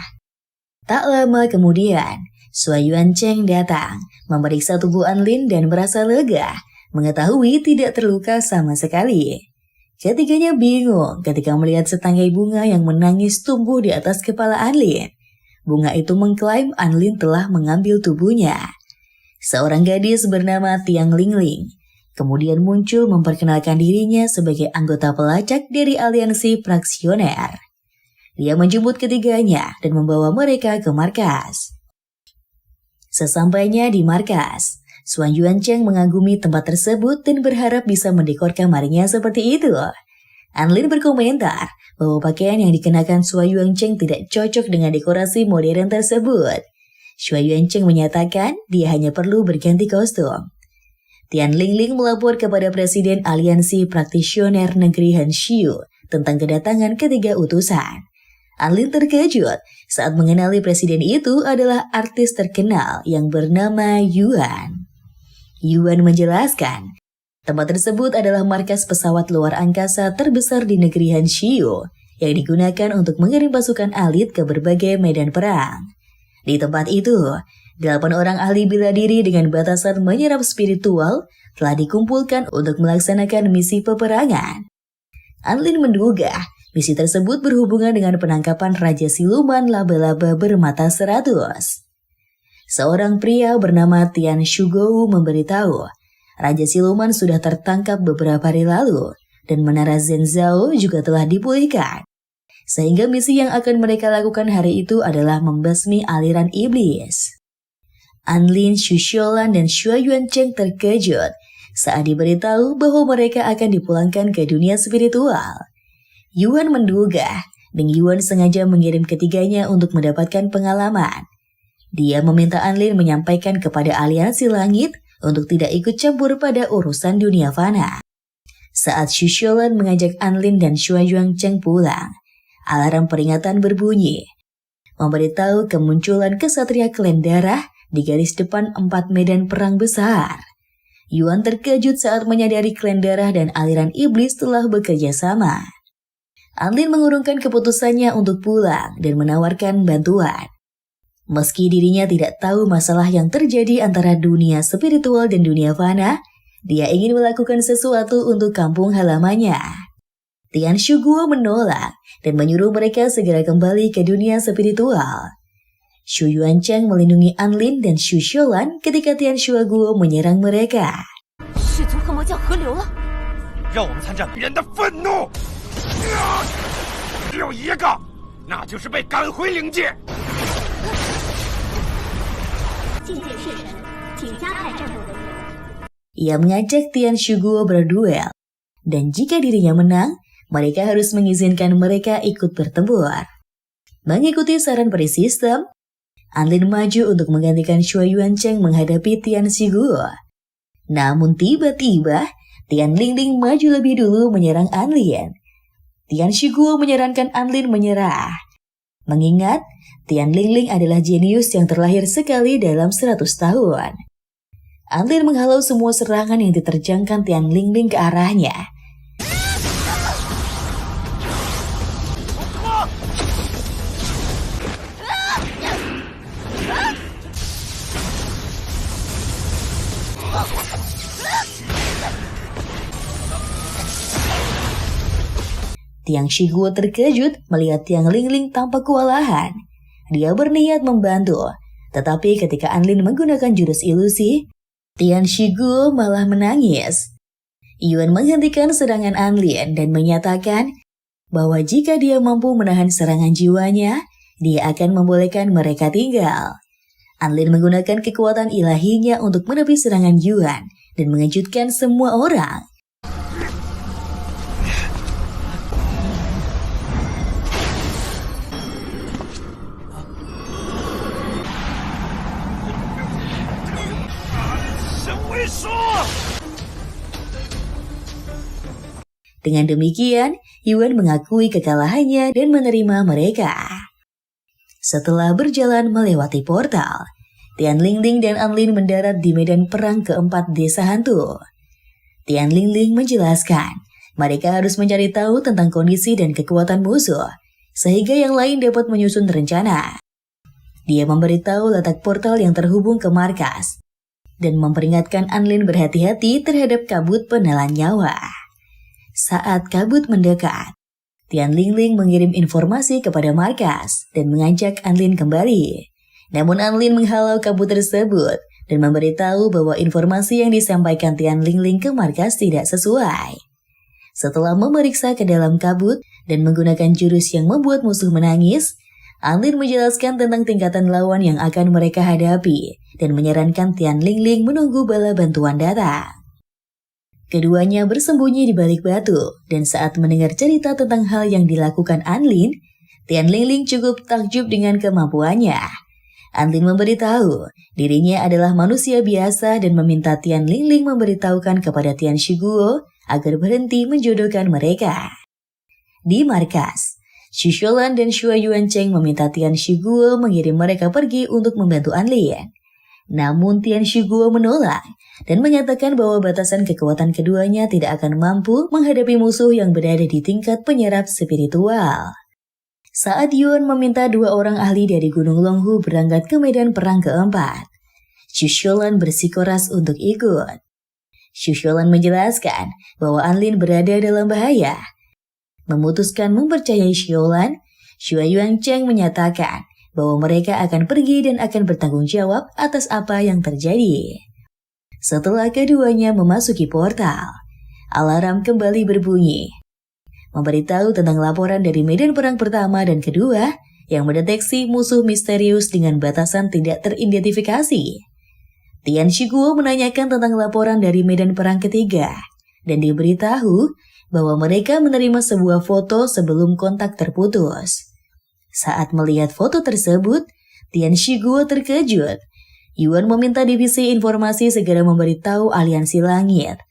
Tak lama kemudian, Sua Yuancheng datang, memeriksa tubuh Anlin dan merasa lega, mengetahui tidak terluka sama sekali. Ketiganya bingung ketika melihat setangkai bunga yang menangis tumbuh di atas kepala Anlin. Bunga itu mengklaim Anlin telah mengambil tubuhnya. Seorang gadis bernama Tiang Lingling kemudian muncul memperkenalkan dirinya sebagai anggota pelacak dari aliansi Fraksioner. Dia menjemput ketiganya dan membawa mereka ke markas. Sesampainya di markas, Sua Yuancheng mengagumi tempat tersebut dan berharap bisa mendekor kamarnya seperti itu. Anlin berkomentar bahwa pakaian yang dikenakan Sua Yuancheng tidak cocok dengan dekorasi modern tersebut. Sua Yuancheng menyatakan dia hanya perlu berganti kostum. Tian Lingling melapor kepada Presiden Aliansi Praktisioner Negeri Hanshiu tentang kedatangan ketiga utusan. Anlin terkejut saat mengenali presiden itu adalah artis terkenal yang bernama Yuan. Yuan menjelaskan, tempat tersebut adalah markas pesawat luar angkasa terbesar di negeri Hanshiu yang digunakan untuk mengirim pasukan elit ke berbagai medan perang. Di tempat itu, 8 orang ahli bela diri dengan batasan menyerap spiritual telah dikumpulkan untuk melaksanakan misi peperangan. Anlin menduga misi tersebut berhubungan dengan penangkapan Raja Siluman Laba-Laba bermata 100. Seorang pria bernama Tian Shugou memberitahu, Raja Siluman sudah tertangkap beberapa hari lalu dan Menara Zhenzhou juga telah dipulihkan. Sehingga misi yang akan mereka lakukan hari itu adalah membasmi aliran iblis. Anlin, Xu Xiaolan, dan Sua Yuancheng terkejut saat diberitahu bahwa mereka akan dipulangkan ke dunia spiritual. Yuan menduga Bing Yuan sengaja mengirim ketiganya untuk mendapatkan pengalaman. Dia meminta Anlin menyampaikan kepada aliansi langit untuk tidak ikut campur pada urusan dunia fana. Saat Xu Xiaolan mengajak Anlin dan Sua Yuancheng pulang, alarm peringatan berbunyi, memberitahu kemunculan kesatria klan darah di garis depan 4 medan perang besar. Yuan terkejut saat menyadari klan darah dan aliran iblis telah bekerja sama. Anlin mengurungkan keputusannya untuk pulang dan menawarkan bantuan. Meski dirinya tidak tahu masalah yang terjadi antara dunia spiritual dan dunia fana, dia ingin melakukan sesuatu untuk kampung halamannya. Tian Shuguo menolak dan menyuruh mereka segera kembali ke dunia spiritual. Xu Yuancheng melindungi Anlin dan Xu Xiaolan ketika Tian Shuguo menyerang mereka. 氏族和魔教合流了，让我们参战。人的愤怒，只有一个，那就是被赶回灵界。境界式神，请加派战斗人员。 Ia mengajak Tian Shuguo berduel, dan jika dirinya menang, mereka harus mengizinkan mereka ikut bertempur. Mengikuti saran peri sistem, Anlin maju untuk menggantikan Sua Yuancheng menghadapi Tian Shuguo. Namun tiba-tiba, Tian Lingling maju lebih dulu menyerang Anlin. Tian Shuguo menyarankan Anlin menyerah. Mengingat, Tian Lingling adalah jenius yang terlahir sekali dalam 100 tahun. Anlin menghalau semua serangan yang diterjangkan Tian Lingling ke arahnya. Tiang Shuguo terkejut melihat Tiang Lingling tanpa kewalahan. Dia berniat membantu, tetapi ketika Anlin menggunakan jurus ilusi, Tian Shuguo malah menangis. Yuan menghentikan serangan Anlin dan menyatakan bahwa jika dia mampu menahan serangan jiwanya, dia akan membolehkan mereka tinggal. Anlin menggunakan kekuatan ilahinya untuk menepis serangan Yuan dan mengejutkan semua orang. Dengan demikian, Yuan mengakui kekalahannya dan menerima mereka. Setelah berjalan melewati portal, Tian Lingling dan Anlin mendarat di medan perang keempat desa hantu. Tian Lingling menjelaskan Mereka harus mencari tahu tentang kondisi dan kekuatan musuh, sehingga yang lain dapat menyusun rencana. Dia memberitahu letak portal yang terhubung ke markas, dan memperingatkan Anlin berhati-hati terhadap kabut penelan nyawa. Saat kabut mendekat, Tian Lingling mengirim informasi kepada markas dan mengajak Anlin kembali. Namun Anlin menghalau kabut tersebut dan memberitahu bahwa informasi yang disampaikan Tian Lingling ke markas tidak sesuai. Setelah memeriksa ke dalam kabut dan menggunakan jurus yang membuat musuh menangis, Anlin menjelaskan tentang tingkatan lawan yang akan mereka hadapi dan menyarankan Tian Lingling menunggu bala bantuan datang. Keduanya bersembunyi di balik batu, dan saat mendengar cerita tentang hal yang dilakukan Anlin, Tian Lingling cukup takjub dengan kemampuannya. Anlin memberitahu dirinya adalah manusia biasa dan meminta Tian Lingling memberitahukan kepada Tian Shiguo agar berhenti menjodohkan mereka. Di markas, Xu Xiaolan dan Xue Yuancheng meminta Tian Shiguo mengirim mereka pergi untuk membantu Anlin. Namun Tian Shiguo menolak dan menyatakan bahwa batasan kekuatan keduanya tidak akan mampu menghadapi musuh yang berada di tingkat penyerap spiritual. Saat Yuan meminta 2 orang ahli dari Gunung Longhu berangkat ke medan perang keempat, Xu Xiaolan bersikeras untuk ikut. Xu Xiaolan menjelaskan bahwa Anlin berada dalam bahaya. Memutuskan mempercayai Xiaolan, Xue Yuancheng menyatakan bahwa mereka akan pergi dan akan bertanggung jawab atas apa yang terjadi. Setelah keduanya memasuki portal, alarm kembali berbunyi, memberitahu tentang laporan dari medan perang pertama dan kedua yang mendeteksi musuh misterius dengan batasan tidak teridentifikasi. Tian Shiguo menanyakan tentang laporan dari medan perang ketiga dan diberitahu bahwa mereka menerima sebuah foto sebelum kontak terputus. Saat melihat foto tersebut, Tian Shiguo terkejut. Yuan meminta divisi informasi segera memberitahu aliansi langit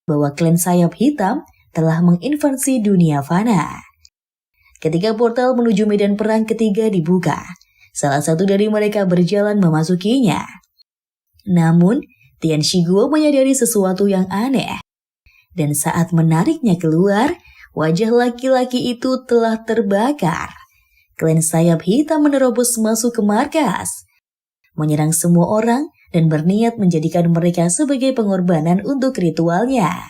bahwa klan sayap hitam telah menginvasi dunia fana. Ketika portal menuju medan perang ketiga dibuka, salah satu dari mereka berjalan memasukinya. Namun, Tian Shiguo menyadari sesuatu yang aneh. Dan saat menariknya keluar, wajah laki-laki itu telah terbakar. Klan sayap hitam menerobos masuk ke markas, menyerang semua orang dan berniat menjadikan mereka sebagai pengorbanan untuk ritualnya.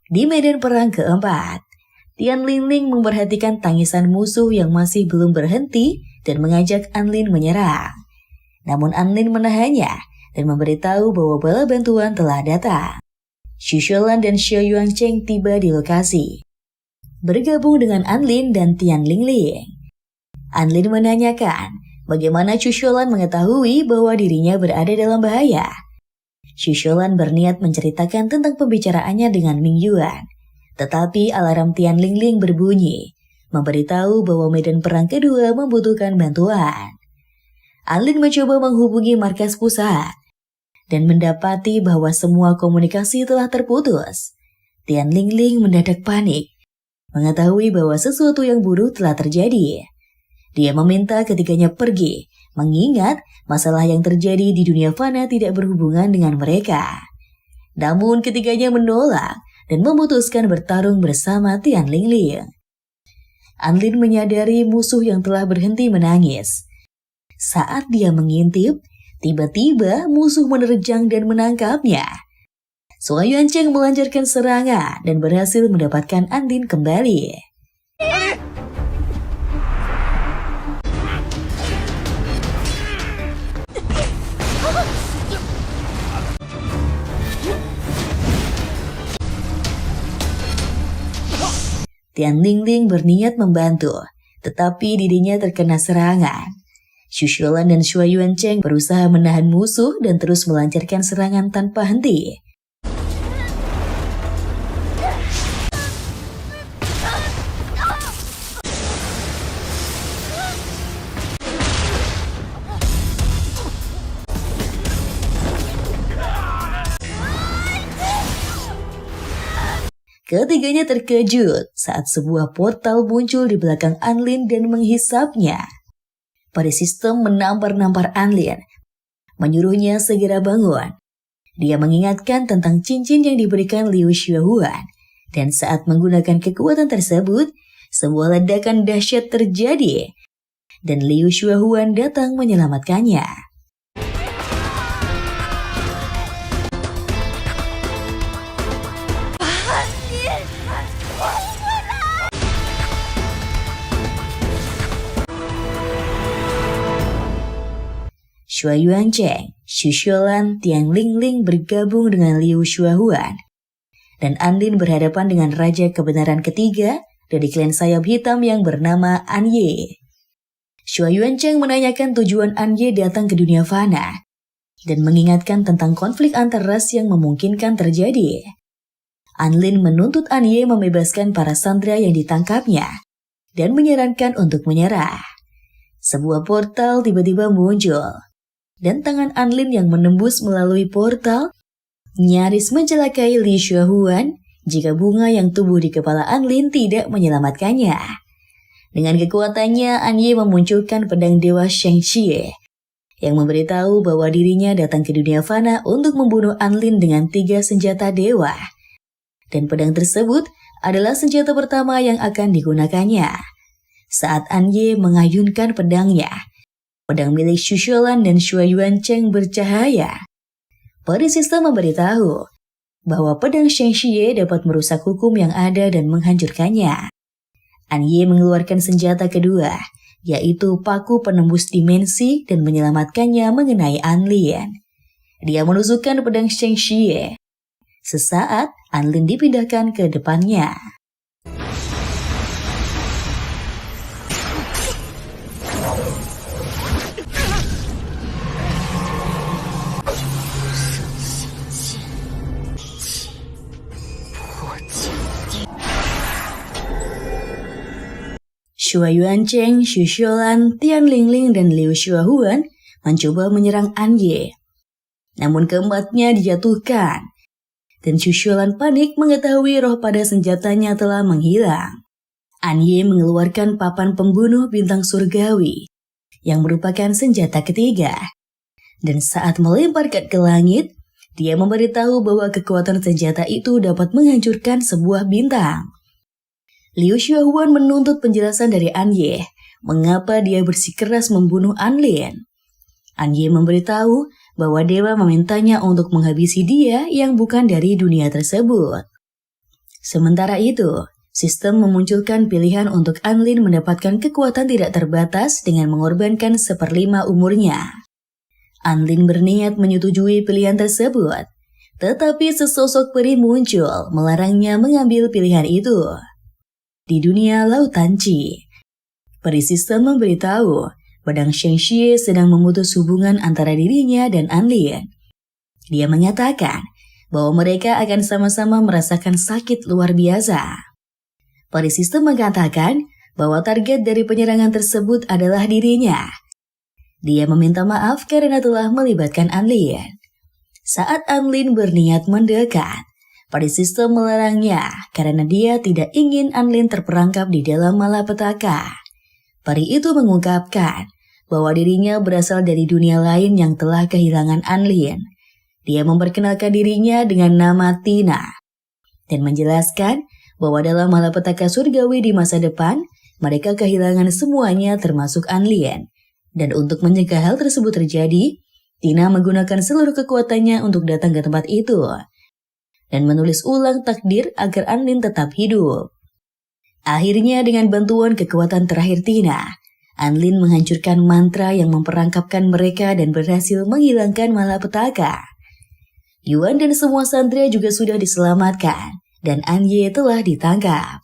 Di medan perang keempat, Tian Lingling memperhatikan tangisan musuh yang masih belum berhenti dan mengajak Anlin menyerang. Namun Anlin menahannya dan memberitahu bahwa bala bantuan telah datang. Xu Xiaolan dan Xue Yuancheng tiba di lokasi, bergabung dengan Anlin dan Tian Lingling. Anlin menanyakan bagaimana Xu Xiaolan mengetahui bahwa dirinya berada dalam bahaya. Xu Xiaolan berniat menceritakan tentang pembicaraannya dengan Ming Yuan. Tetapi alarm Tian Lingling berbunyi, memberitahu bahwa medan perang kedua membutuhkan bantuan. Anlin mencoba menghubungi markas pusat dan mendapati bahwa semua komunikasi telah terputus. Tian Lingling mendadak panik, mengetahui bahwa sesuatu yang buruk telah terjadi. Dia meminta ketiganya pergi, mengingat masalah yang terjadi di dunia fana tidak berhubungan dengan mereka. Namun ketiganya menolak dan memutuskan bertarung bersama Tian Lingling. Anlin menyadari musuh yang telah berhenti menangis. Saat dia mengintip, tiba-tiba musuh menerjang dan menangkapnya. Xue Yuancheng melancarkan serangan dan berhasil mendapatkan Anlin kembali. Tian Lingling berniat membantu, tetapi dirinya terkena serangan. Xu Xiaolan dan Xue Yuancheng berusaha menahan musuh dan terus melancarkan serangan tanpa henti. Ketiganya terkejut saat sebuah portal muncul di belakang Anlin dan menghisapnya. Perisistem menampar-nampar Anlin, menyuruhnya segera bangun. Dia mengingatkan tentang cincin yang diberikan Liu Xiaohuan, dan saat menggunakan kekuatan tersebut, sebuah ledakan dahsyat terjadi, dan Liu Xiaohuan datang menyelamatkannya. Shuai Yuancheng, Xu Xuelan, Tian Lingling bergabung dengan Liu Xiaohuan, dan Anlin berhadapan dengan Raja Kebenaran ketiga dari klan sayap hitam yang bernama Anye. Shuai Yuancheng menanyakan tujuan Anye datang ke dunia fana, dan mengingatkan tentang konflik antar ras yang memungkinkan terjadi. Anlin menuntut Anye membebaskan para sandera yang ditangkapnya, dan menyarankan untuk menyerah. Sebuah portal tiba-tiba muncul, dan tangan Anlin yang menembus melalui portal nyaris mencelakai Li Xiaohuan jika bunga yang tumbuh di kepala Anlin tidak menyelamatkannya. Dengan kekuatannya, Anye memunculkan pedang dewa Sheng Xie yang memberitahu bahwa dirinya datang ke dunia fana untuk membunuh Anlin dengan 3 senjata dewa. Dan pedang tersebut adalah senjata pertama yang akan digunakannya. Saat Anye mengayunkan pedangnya, pedang milik Xu Xuelan dan Shuai Yuancheng bercahaya. Perisistem memberitahu bahwa pedang Sheng Xie dapat merusak hukum yang ada dan menghancurkannya. Anye mengeluarkan senjata kedua, yaitu paku penembus dimensi dan menyelamatkannya mengenai Anlin. Dia menusukkan pedang Sheng Xie. Sesaat, Anlin dipindahkan ke depannya. Shuai Yuancheng, Xu Xuelan, Tian Lingling, dan Liu Xiaohuan mencoba menyerang Anye. Namun keempatnya dijatuhkan, dan Xu Xuelan panik mengetahui roh pada senjatanya telah menghilang. Anye mengeluarkan papan pembunuh bintang surgawi, yang merupakan senjata ketiga. Dan saat melemparkan ke langit, dia memberitahu bahwa kekuatan senjata itu dapat menghancurkan sebuah bintang. Liu Xiaohuan menuntut penjelasan dari Anye, mengapa dia bersikeras membunuh Anlin. Anye memberitahu bahwa dewa memintanya untuk menghabisi dia yang bukan dari dunia tersebut. Sementara itu, sistem memunculkan pilihan untuk Anlin mendapatkan kekuatan tidak terbatas dengan mengorbankan 1/5 umurnya. Anlin berniat menyetujui pilihan tersebut, tetapi sesosok peri muncul melarangnya mengambil pilihan itu. Di dunia Lautan Qi, perisistem memberitahu pedang Sheng Xie sedang memutus hubungan antara dirinya dan Anlin. Dia menyatakan bahwa mereka akan sama-sama merasakan sakit luar biasa. Perisistem mengatakan bahwa target dari penyerangan tersebut adalah dirinya. Dia meminta maaf karena telah melibatkan Anlin. Saat Anlin berniat mendekat, perisistem melarangnya karena dia tidak ingin Anlin terperangkap di dalam malapetaka. Peri itu mengungkapkan bahwa dirinya berasal dari dunia lain yang telah kehilangan Anlin. Dia memperkenalkan dirinya dengan nama Tina dan menjelaskan bahwa dalam malapetaka surgawi di masa depan, mereka kehilangan semuanya termasuk Anlin. Dan untuk mencegah hal tersebut terjadi, Tina menggunakan seluruh kekuatannya untuk datang ke tempat itu dan menulis ulang takdir agar Anlin tetap hidup. Akhirnya dengan bantuan kekuatan terakhir Tina, Anlin menghancurkan mantra yang memperangkapkan mereka dan berhasil menghilangkan malapetaka. Yuan dan semua santri juga sudah diselamatkan, dan Anye telah ditangkap.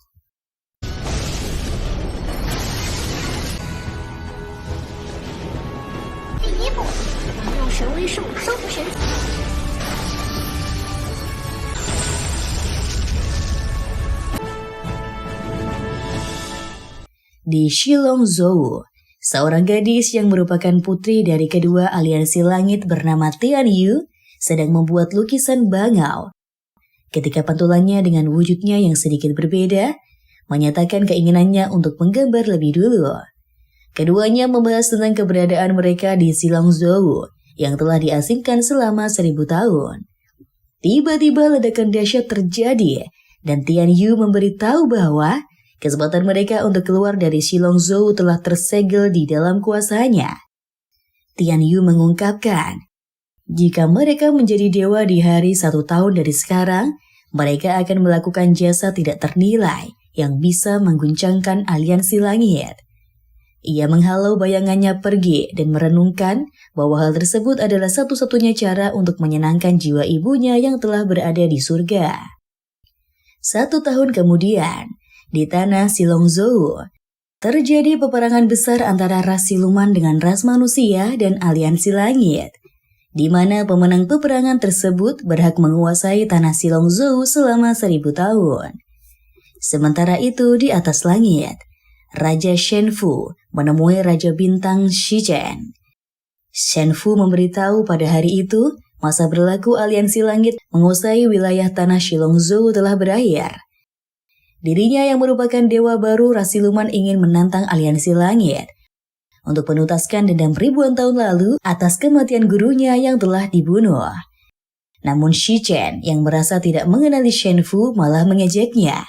Di Shilong Zhou, seorang gadis yang merupakan putri dari kedua aliansi langit bernama Tian Yu sedang membuat lukisan bangau. ketika pantulannya dengan wujudnya yang sedikit berbeda, menyatakan keinginannya untuk menggambar lebih dulu. Keduanya membahas tentang keberadaan mereka di Shillongzhou yang telah diasingkan selama 1000 tahun. Tiba-tiba ledakan dahsyat terjadi dan Tian Yu memberitahu bahwa kesempatan mereka untuk keluar dari Shillongzhou telah tersegel di dalam kuasanya. Tian Yu mengungkapkan, jika mereka menjadi dewa di hari 1 tahun dari sekarang, mereka akan melakukan jasa tidak ternilai yang bisa mengguncangkan aliansi langit. Ia menghalau bayangannya pergi dan merenungkan bahwa hal tersebut adalah satu-satunya cara untuk menyenangkan jiwa ibunya yang telah berada di surga. 1 tahun kemudian, di tanah Shillongzhou, terjadi peperangan besar antara ras siluman dengan ras manusia dan aliansi langit, di mana pemenang peperangan tersebut berhak menguasai tanah Shillongzhou selama 1000 tahun. Sementara itu di atas langit, Raja Shenfu menemui Raja Bintang Shichen. Shenfu memberitahu pada hari itu, masa berlaku aliansi langit menguasai wilayah tanah Shillongzhou telah berakhir. Dirinya yang merupakan dewa baru ras siluman ingin menantang aliansi langit untuk menuntaskan dendam ribuan tahun lalu atas kematian gurunya yang telah dibunuh. Namun Shichen yang merasa tidak mengenali Shenfu malah mengejeknya.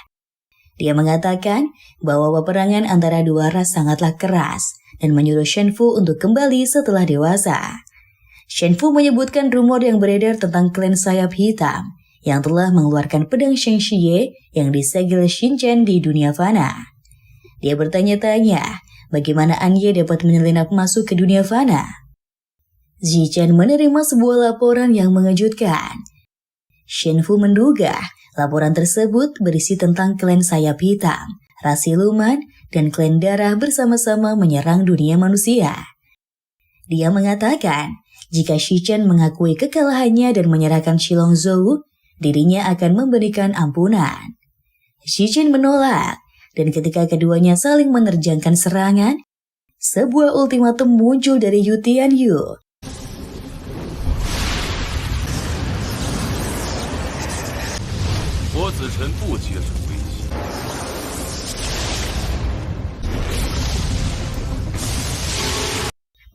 Dia mengatakan bahwa peperangan antara dua ras sangatlah keras dan menyuruh Shenfu untuk kembali setelah dewasa. Shenfu menyebutkan rumor yang beredar tentang klan sayap hitam yang telah mengeluarkan pedang Shengxie yang disegel Xinchen di dunia fana. Dia bertanya-tanya bagaimana Anye dapat menyelinap masuk ke dunia fana. Zichen menerima sebuah laporan yang mengejutkan. Shenfu menduga laporan tersebut berisi tentang klan sayap hitam, ras siluman, dan klan darah bersama-sama menyerang dunia manusia. Dia mengatakan, jika Shichen mengakui kekalahannya dan menyerahkan Shillongzhou, dirinya akan memberikan ampunan. Shichen menolak, dan ketika keduanya saling menerjangkan serangan, sebuah ultimatum muncul dari Yu Tianyu. 我子臣不接受威胁。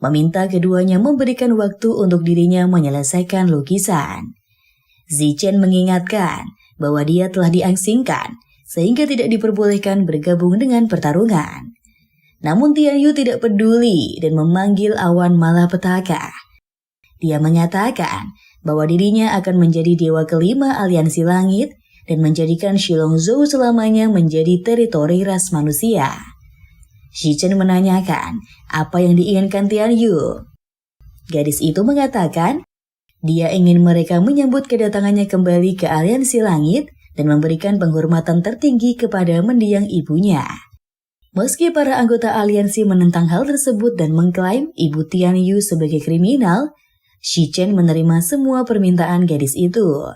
meminta keduanya memberikan waktu untuk dirinya menyelesaikan lukisan. Zichen mengingatkan bahwa dia telah diasingkan sehingga tidak diperbolehkan bergabung dengan pertarungan. Namun Tian Yu tidak peduli dan memanggil awan malapetaka. Dia mengatakan bahwa dirinya akan menjadi dewa kelima aliansi langit dan menjadikan Shillongzhou selamanya menjadi teritori ras manusia. Shichen menanyakan apa yang diinginkan Tian Yu. Gadis itu mengatakan dia ingin mereka menyambut kedatangannya kembali ke aliansi langit dan memberikan penghormatan tertinggi kepada mendiang ibunya. Meski para anggota aliansi menentang hal tersebut dan mengklaim ibu Tian Yu sebagai kriminal, Shichen menerima semua permintaan gadis itu.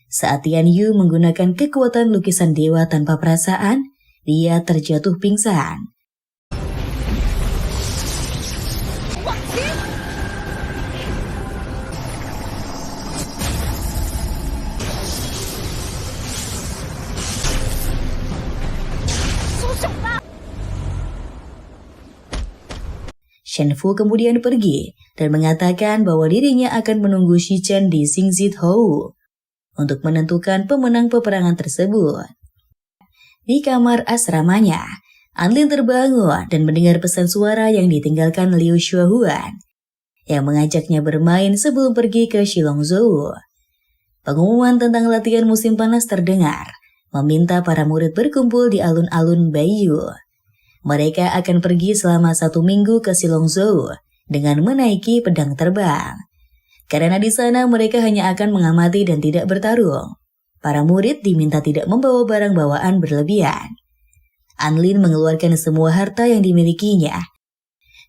Saat Tian Yu menggunakan kekuatan lukisan dewa tanpa perasaan, dia terjatuh pingsan. Shenfu kemudian pergi dan mengatakan bahwa dirinya akan menunggu Shichen di Xingzhou untuk menentukan pemenang peperangan tersebut. Di kamar asramanya, Anlin terbangun dan mendengar pesan suara yang ditinggalkan Liu Shuohuan yang mengajaknya bermain sebelum pergi ke Shillongzhou. Pengumuman tentang latihan musim panas terdengar, meminta para murid berkumpul di alun-alun Baiyu. Mereka akan pergi selama 1 minggu ke Shillongzhou dengan menaiki pedang terbang. Karena di sana mereka hanya akan mengamati dan tidak bertarung. Para murid diminta tidak membawa barang bawaan berlebihan. Anlin mengeluarkan semua harta yang dimilikinya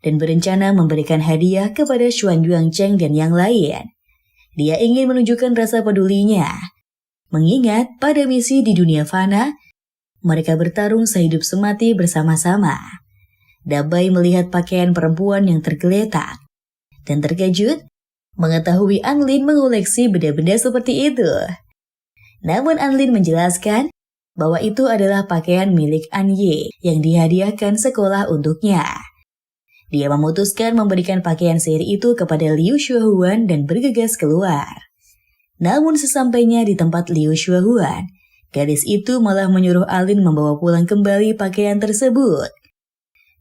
dan berencana memberikan hadiah kepada Xuan Yuancheng dan yang lain. Dia ingin menunjukkan rasa pedulinya. Mengingat pada misi di dunia fana, mereka bertarung sehidup semati bersama-sama. Dabai melihat pakaian perempuan yang tergeletak dan terkejut mengetahui Anlin mengoleksi benda-benda seperti itu. Namun Anlin menjelaskan bahwa itu adalah pakaian milik Anye yang dihadiahkan sekolah untuknya. Dia memutuskan memberikan pakaian sihir itu kepada Liu Shuahuan dan bergegas keluar. Namun sesampainya di tempat Liu Shuahuan, gadis itu malah menyuruh Anlin membawa pulang kembali pakaian tersebut.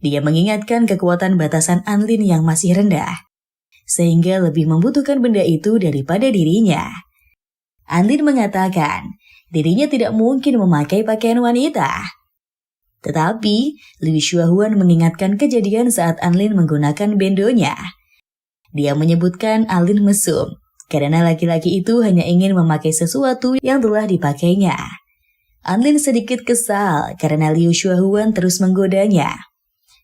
Dia mengingatkan kekuatan batasan Anlin yang masih rendah, sehingga lebih membutuhkan benda itu daripada dirinya. Anlin mengatakan dirinya tidak mungkin memakai pakaian wanita. Tetapi, Liu Shuahuan mengingatkan kejadian saat Anlin menggunakan bendonya. Dia menyebutkan Anlin mesum, karena laki-laki itu hanya ingin memakai sesuatu yang telah dipakainya. Anlin sedikit kesal karena Liu Shuahuan terus menggodanya.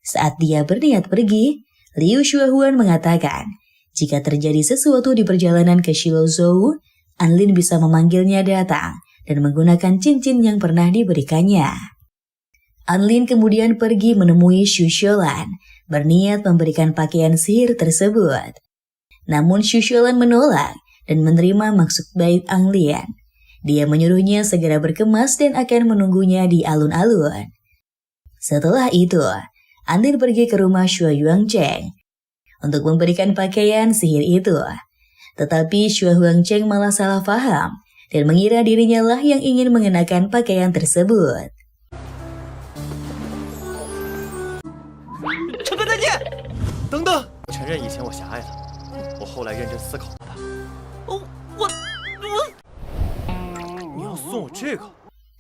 Saat dia berniat pergi, Liu Shuahuan mengatakan, jika terjadi sesuatu di perjalanan ke Shilozhou, Anlin bisa memanggilnya datang dan menggunakan cincin yang pernah diberikannya. Anlin kemudian pergi menemui Xu Xiaolan, berniat memberikan pakaian sihir tersebut. Namun Xu Xiaolan menolak dan menerima maksud baik Anlin. Dia menyuruhnya segera berkemas dan akan menunggunya di alun-alun. Setelah itu, Anlin pergi ke rumah Xue Yuangcheng untuk memberikan pakaian sihir itu. Tetapi Xue Yuangcheng malah salah paham dan mengira dirinya lah yang ingin mengenakan pakaian tersebut. 陈哥再见！等等，我承认以前我狭隘了，我后来认真思考了的。你要送我这个？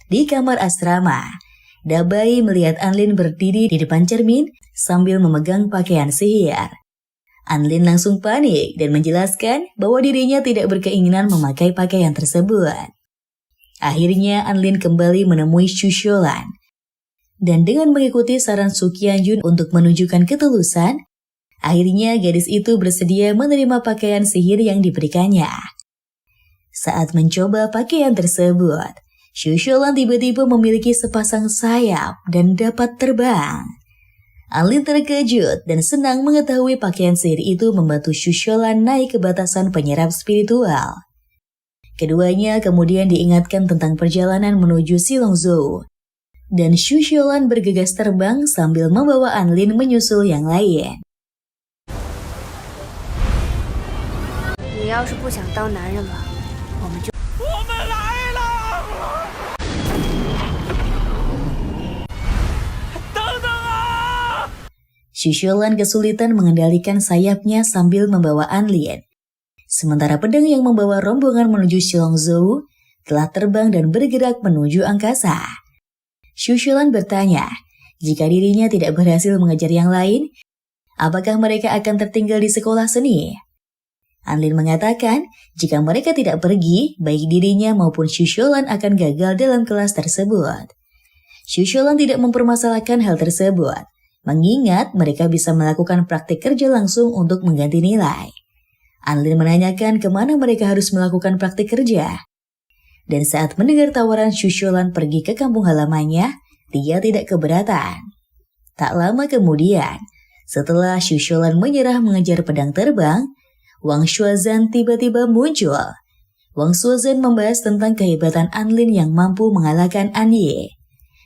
Di kamar asrama, Dabai melihat Anlin berdiri di depan cermin sambil memegang pakaian sihir. Anlin langsung panik dan menjelaskan bahwa dirinya tidak berkeinginan memakai pakaian tersebut. Akhirnya Anlin kembali menemui Xu Xiaolan. Dan dengan mengikuti saran Su Qianjun untuk menunjukkan ketulusan, akhirnya gadis itu bersedia menerima pakaian sihir yang diberikannya. Saat mencoba pakaian tersebut, Xu Xiaolan tiba-tiba memiliki sepasang sayap dan dapat terbang. Anlin terkejut dan senang mengetahui pakaian sihir itu membantu Xu Xiaolan naik ke batasan penyerap spiritual. Keduanya kemudian diingatkan tentang perjalanan menuju Shilongzhou. Dan Xu Xiaolan bergegas terbang sambil membawa Anlin menyusul yang lain. 你要是不想当男人了，我们就……我们来了！等等啊！ Xu Xiaolan kesulitan mengendalikan sayapnya sambil membawa Anlin. Sementara pedang yang membawa rombongan menuju Shilongzhou telah terbang dan bergerak menuju angkasa. Xu Xiaolan bertanya, jika dirinya tidak berhasil mengejar yang lain, apakah mereka akan tertinggal di sekolah seni? Anlin mengatakan, jika mereka tidak pergi, baik dirinya maupun Xu Xiaolan akan gagal dalam kelas tersebut. Xu Xiaolan tidak mempermasalahkan hal tersebut, mengingat mereka bisa melakukan praktik kerja langsung untuk mengganti nilai. Anlin menanyakan kemana mereka harus melakukan praktik kerja. Dan saat mendengar tawaran Xu Xiaolan pergi ke kampung halamannya, dia tidak keberatan. Tak lama kemudian, setelah Xu Xiaolan menyerah mengejar pedang terbang, Wang Shuazhan tiba-tiba muncul. Wang Shuazhan membahas tentang kehebatan Anlin yang mampu mengalahkan Anye.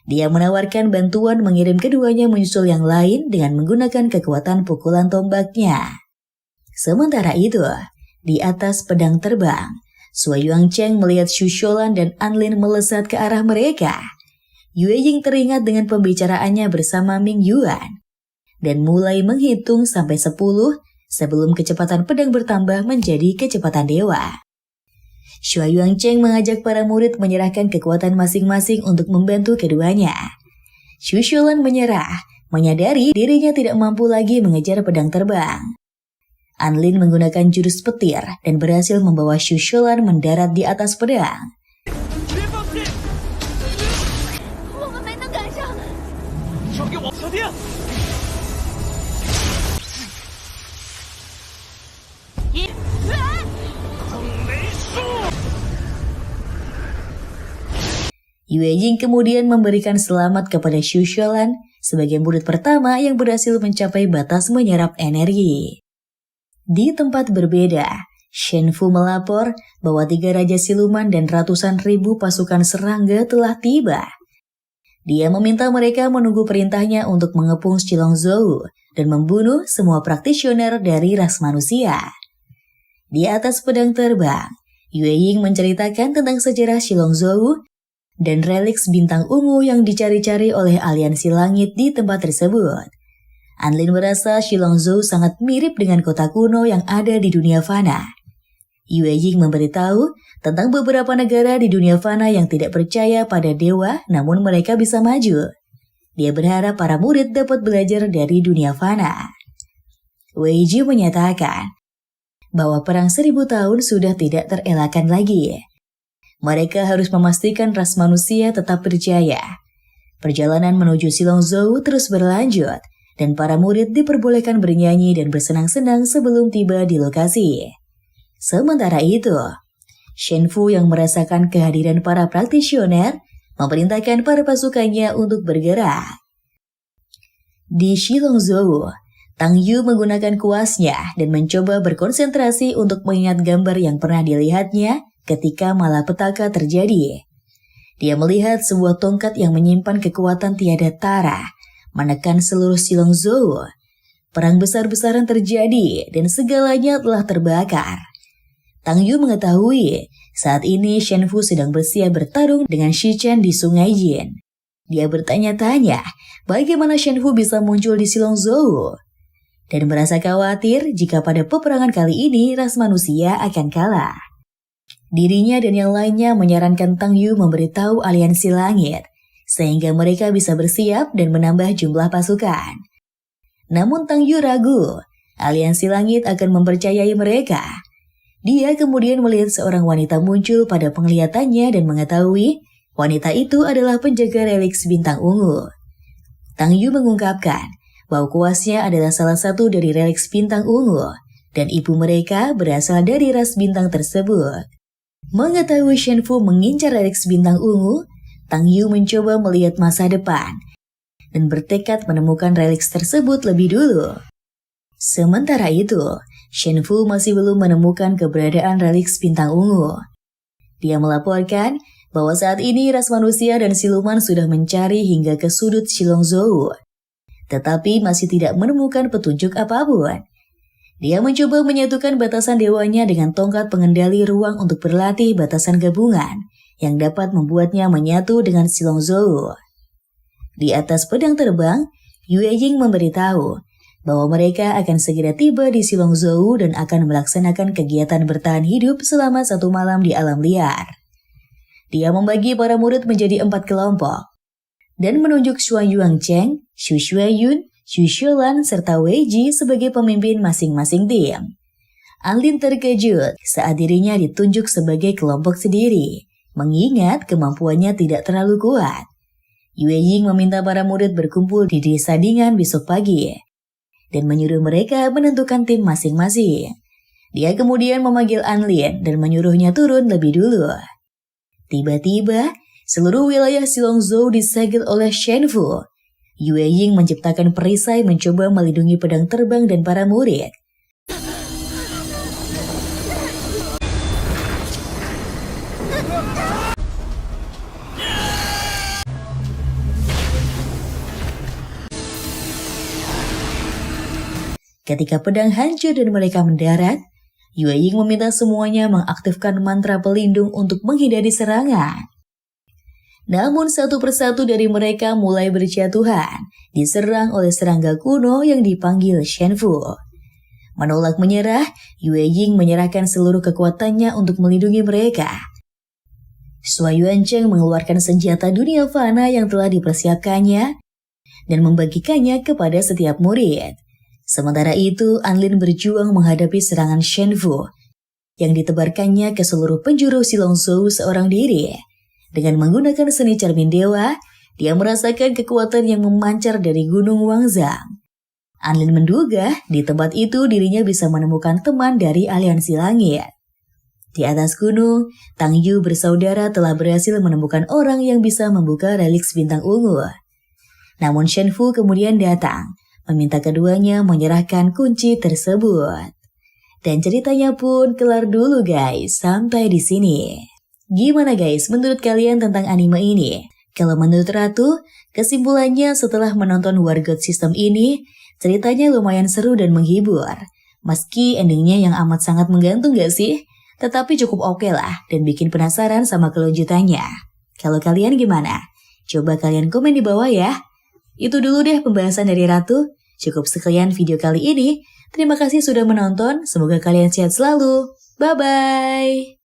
Dia menawarkan bantuan mengirim keduanya menyusul yang lain dengan menggunakan kekuatan pukulan tombaknya. Sementara itu, di atas pedang terbang, Sui Yuangcheng melihat Xu Xiaolan dan Anlin melesat ke arah mereka. Yue Ying teringat dengan pembicaraannya bersama Ming Yuan dan mulai menghitung sampai 10 sebelum kecepatan pedang bertambah menjadi kecepatan dewa. Sui Yuangcheng mengajak para murid menyerahkan kekuatan masing-masing untuk membantu keduanya. Xu Xiaolan menyerah, menyadari dirinya tidak mampu lagi mengejar pedang terbang. Anlin menggunakan jurus petir dan berhasil membawa Xu Xiaolan mendarat di atas pedang. 别放弃！我们没能赶上。交给我，小弟。孔雷术。 Yue Ying kemudian memberikan selamat kepada Xu Xiaolan sebagai murid pertama yang berhasil mencapai batas menyerap energi. Di tempat berbeda, Shen Fu melapor bahwa 3 raja siluman dan ratusan ribu pasukan serangga telah tiba. Dia meminta mereka menunggu perintahnya untuk mengepung Shilongzhou dan membunuh semua praktisioner dari ras manusia. Di atas pedang terbang, Yue Ying menceritakan tentang sejarah Shilongzhou dan reliks bintang ungu yang dicari-cari oleh aliansi langit di tempat tersebut. Anlin merasa Shilongzhou sangat mirip dengan kota kuno yang ada di dunia fana. Yue Ying memberitahu tentang beberapa negara di dunia fana yang tidak percaya pada dewa namun mereka bisa maju. Dia berharap para murid dapat belajar dari dunia fana. Wei Ji menyatakan bahwa perang 1000 tahun sudah tidak terelakkan lagi. Mereka harus memastikan ras manusia tetap berjaya. Perjalanan menuju Shilongzhou terus berlanjut dan para murid diperbolehkan bernyanyi dan bersenang-senang sebelum tiba di lokasi. Sementara itu, Shen Fu yang merasakan kehadiran para praktisioner memerintahkan para pasukannya untuk bergerak. Di Shilongzhou, Tang Yu menggunakan kuasnya dan mencoba berkonsentrasi untuk mengingat gambar yang pernah dilihatnya ketika malapetaka terjadi. Dia melihat sebuah tongkat yang menyimpan kekuatan tiada tara, menekan seluruh Shilongzhou. Perang besar-besaran terjadi dan segalanya telah terbakar. Tang Yu mengetahui saat ini Shen Fu sedang bersiap bertarung dengan Shi Chen di Sungai Jin. Dia bertanya-tanya bagaimana Shen Fu bisa muncul di Shilongzhou dan merasa khawatir jika pada peperangan kali ini ras manusia akan kalah. Dirinya dan yang lainnya menyarankan Tang Yu memberitahu aliansi langit sehingga mereka bisa bersiap dan menambah jumlah pasukan. Namun Tang Yu ragu, aliansi langit akan mempercayai mereka. Dia kemudian melihat seorang wanita muncul pada penglihatannya dan mengetahui wanita itu adalah penjaga reliks bintang ungu. Tang Yu mengungkapkan bahwa kuasnya adalah salah satu dari reliks bintang ungu dan ibu mereka berasal dari ras bintang tersebut. Mengetahui Shen Fu mengincar reliks bintang ungu, Tang Yu mencoba melihat masa depan dan bertekad menemukan reliks tersebut lebih dulu. Sementara itu, Shen Fu masih belum menemukan keberadaan reliks bintang ungu. Dia melaporkan bahwa saat ini ras manusia dan siluman sudah mencari hingga ke sudut Shilongzhou, tetapi masih tidak menemukan petunjuk apapun. Dia mencoba menyatukan batasan dewanya dengan tongkat pengendali ruang untuk berlatih batasan gabungan yang dapat membuatnya menyatu dengan Shilongzhou. Di atas pedang terbang, Yue Ying memberitahu bahwa mereka akan segera tiba di Shilongzhou dan akan melaksanakan kegiatan bertahan hidup selama 1 malam di alam liar. Dia membagi para murid menjadi 4 kelompok dan menunjuk Shuai Yuancheng, Xu Shuayun, Xu Shulan, serta Wei Ji sebagai pemimpin masing-masing tim. Anlin terkejut saat dirinya ditunjuk sebagai kelompok sendiri, mengingat kemampuannya tidak terlalu kuat. Yue Ying meminta para murid berkumpul di desa Dingan besok pagi dan menyuruh mereka menentukan tim masing-masing. Dia kemudian memanggil Anlin dan menyuruhnya turun lebih dulu. Tiba-tiba, seluruh wilayah Shilongzhou disegel oleh Shen Fu. Yue Ying menciptakan perisai mencoba melindungi pedang terbang dan para murid. Ketika pedang hancur dan mereka mendarat, Yue Ying meminta semuanya mengaktifkan mantra pelindung untuk menghindari serangan. Namun satu persatu dari mereka mulai berjatuhan, diserang oleh serangga kuno yang dipanggil Shen Fu. Menolak menyerah, Yue Ying menyerahkan seluruh kekuatannya untuk melindungi mereka. Shuai Yuancheng mengeluarkan senjata dunia fana yang telah dipersiapkannya dan membagikannya kepada setiap murid. Sementara itu, Anlin berjuang menghadapi serangan Shen Fu yang ditebarkannya ke seluruh penjuru Shilongzhou seorang diri. Dengan menggunakan seni cermin dewa, dia merasakan kekuatan yang memancar dari Gunung Wangzang. Anlin menduga di tempat itu dirinya bisa menemukan teman dari aliansi langit. Di atas gunung, Tang Yu bersaudara telah berhasil menemukan orang yang bisa membuka reliks bintang ungu. Namun Shen Fu kemudian datang, meminta keduanya menyerahkan kunci tersebut. Dan ceritanya pun kelar dulu guys, sampai di sini. Gimana guys menurut kalian tentang anime ini? Kalau menurut Ratu, kesimpulannya setelah menonton War God System ini, ceritanya lumayan seru dan menghibur. Meski endingnya yang amat sangat menggantung gak sih? Tetapi cukup oke lah dan bikin penasaran sama kelanjutannya. Kalau kalian gimana? Coba kalian komen di bawah ya. Itu dulu deh pembahasan dari Ratu. Cukup sekian video kali ini. Terima kasih sudah menonton. Semoga kalian sehat selalu. Bye-bye.